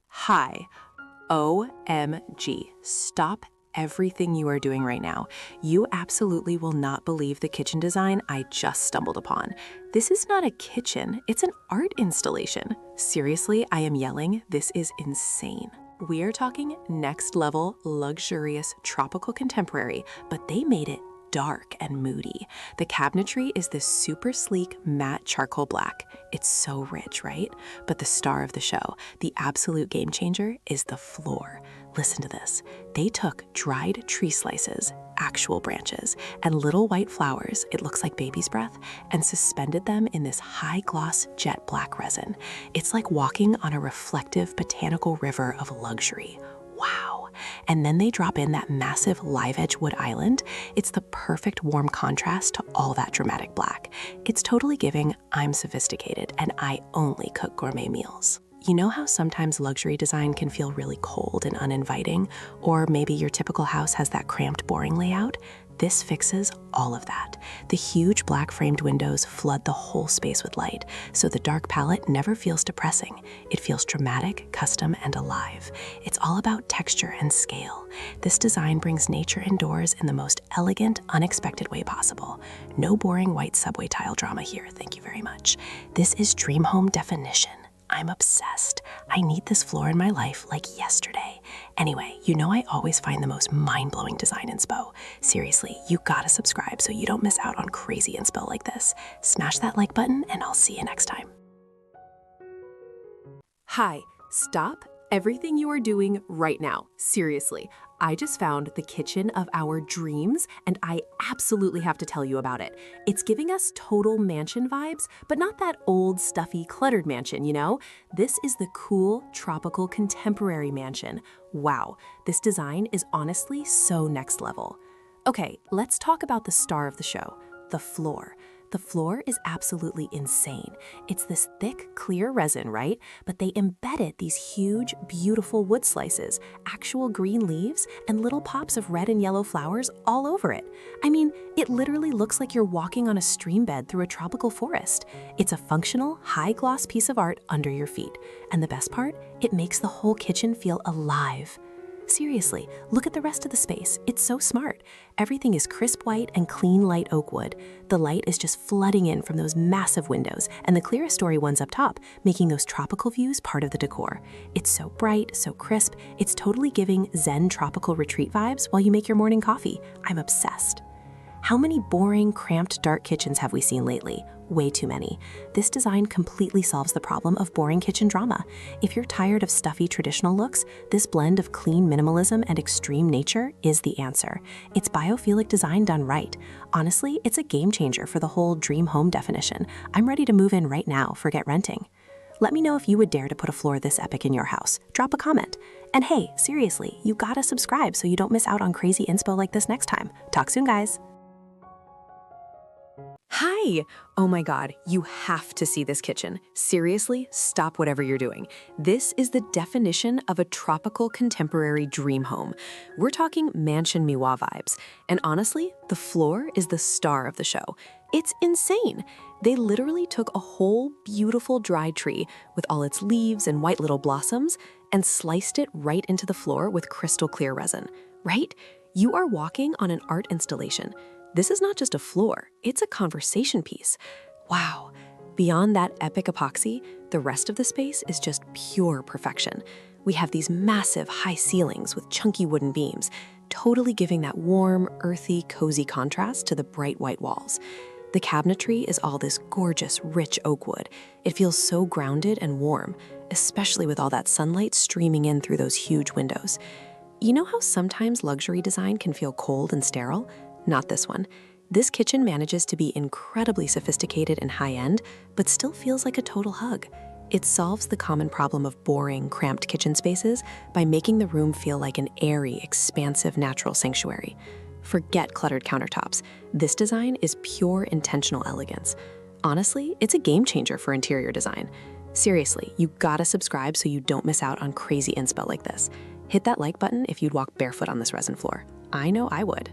Hi. OMG. Stop everything you are doing right now. You absolutely will not believe the kitchen design I just stumbled upon. This is not a kitchen, it's an art installation. Seriously, I am yelling, this is insane. We are talking next level, luxurious, tropical contemporary, but they made it dark and moody. The cabinetry is this super sleek matte charcoal black. It's so rich, right? But the star of the show, the absolute game changer, is the floor. Listen to this. They took dried tree slices, actual branches, and little white flowers, it looks like baby's breath, and suspended them in this high-gloss jet black resin. It's like walking on a reflective botanical river of luxury. Wow. And then they drop in that massive live edge wood island. It's the perfect warm contrast to all that dramatic black. It's totally giving, I'm sophisticated and I only cook gourmet meals. You know how sometimes luxury design can feel really cold and uninviting? Or maybe your typical house has that cramped, boring layout? This fixes all of that. The huge black framed windows flood the whole space with light, so the dark palette never feels depressing. It feels dramatic, custom, and alive. It's all about texture and scale. This design brings nature indoors in the most elegant, unexpected way possible. No boring white subway tile drama here, thank you very much. This is dream home definition. I'm obsessed. I need this floor in my life like yesterday. Anyway, you know I always find the most mind-blowing design inspo. Seriously, you gotta subscribe so you don't miss out on crazy inspo like this. Smash that like button and I'll see you next time. Hi, stop everything you are doing right now. Seriously, I just found the kitchen of our dreams and I absolutely have to tell you about it. It's giving us total mansion vibes, but not that old, stuffy, cluttered mansion, you know? This is the cool, tropical, contemporary mansion. Wow, this design is honestly so next level. Okay, let's talk about the star of the show, the floor. The floor is absolutely insane. It's this thick, clear resin, right? But they embedded these huge, beautiful wood slices, actual green leaves, and little pops of red and yellow flowers all over it. I mean, it literally looks like you're walking on a stream bed through a tropical forest. It's a functional, high-gloss piece of art under your feet. And the best part? It makes the whole kitchen feel alive. Seriously, look at the rest of the space. It's so smart. Everything is crisp white and clean light oak wood. The light is just flooding in from those massive windows and the clearest story ones up top, making those tropical views part of the decor. It's so bright, so crisp. It's totally giving Zen tropical retreat vibes while you make your morning coffee. I'm obsessed. How many boring, cramped, dark kitchens have we seen lately? Way too many. This design completely solves the problem of boring kitchen drama. If you're tired of stuffy traditional looks, this blend of clean minimalism and extreme nature is the answer. It's biophilic design done right. Honestly, it's a game changer for the whole dream home definition. I'm ready to move in right now, forget renting. Let me know if you would dare to put a floor this epic in your house. Drop a comment. And hey, seriously, you gotta subscribe so you don't miss out on crazy inspo like this next time. Talk soon, guys. Hi! Oh my god, you have to see this kitchen. Seriously, stop whatever you're doing. This is the definition of a tropical contemporary dream home. We're talking mansion miwa vibes. And honestly, the floor is the star of the show. It's insane. They literally took a whole beautiful dried tree with all its leaves and white little blossoms and sliced it right into the floor with crystal clear resin, right? You are walking on an art installation. This is not just a floor, it's a conversation piece. Wow. Beyond that epic epoxy, the rest of the space is just pure perfection. We have these massive high ceilings with chunky wooden beams, totally giving that warm, earthy, cozy contrast to the bright white walls. The cabinetry is all this gorgeous, rich oak wood. It feels so grounded and warm, especially with all that sunlight streaming in through those huge windows. You know how sometimes luxury design can feel cold and sterile? Not this one. This kitchen manages to be incredibly sophisticated and high-end, but still feels like a total hug. It solves the common problem of boring, cramped kitchen spaces by making the room feel like an airy, expansive natural sanctuary. Forget cluttered countertops. This design is pure intentional elegance. Honestly, it's a game changer for interior design. Seriously, you gotta subscribe so you don't miss out on crazy inspo like this. Hit that like button if you'd walk barefoot on this resin floor. I know I would.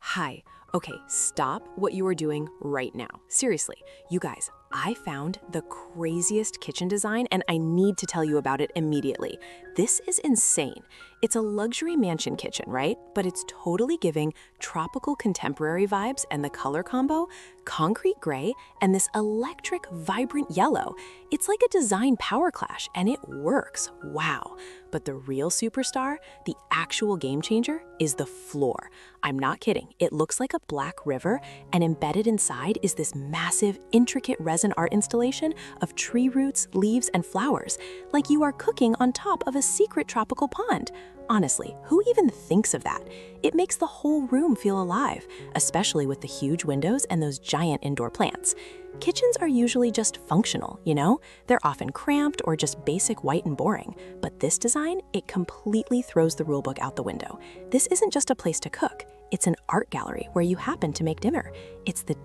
Hi. Okay, stop what you are doing right now. Seriously, you guys, I found the craziest kitchen design and I need to tell you about it immediately. This is insane. It's a luxury mansion kitchen, right? But it's totally giving tropical contemporary vibes, and the color combo, concrete gray and this electric vibrant yellow. It's like a design power clash and it works. Wow. But the real superstar, the actual game changer, is the floor. I'm not kidding. It looks like a black river, and embedded inside is this massive, intricate resin art installation of tree roots, leaves, and flowers, like you are cooking on top of a secret tropical pond. Honestly, who even thinks of that? It makes the whole room feel alive, especially with the huge windows and those giant indoor plants. Kitchens are usually just functional, you know? They're often cramped or just basic white and boring. But this design, it completely throws the rulebook out the window. This isn't just a place to cook. It's an art gallery where you happen to make dinner. It's the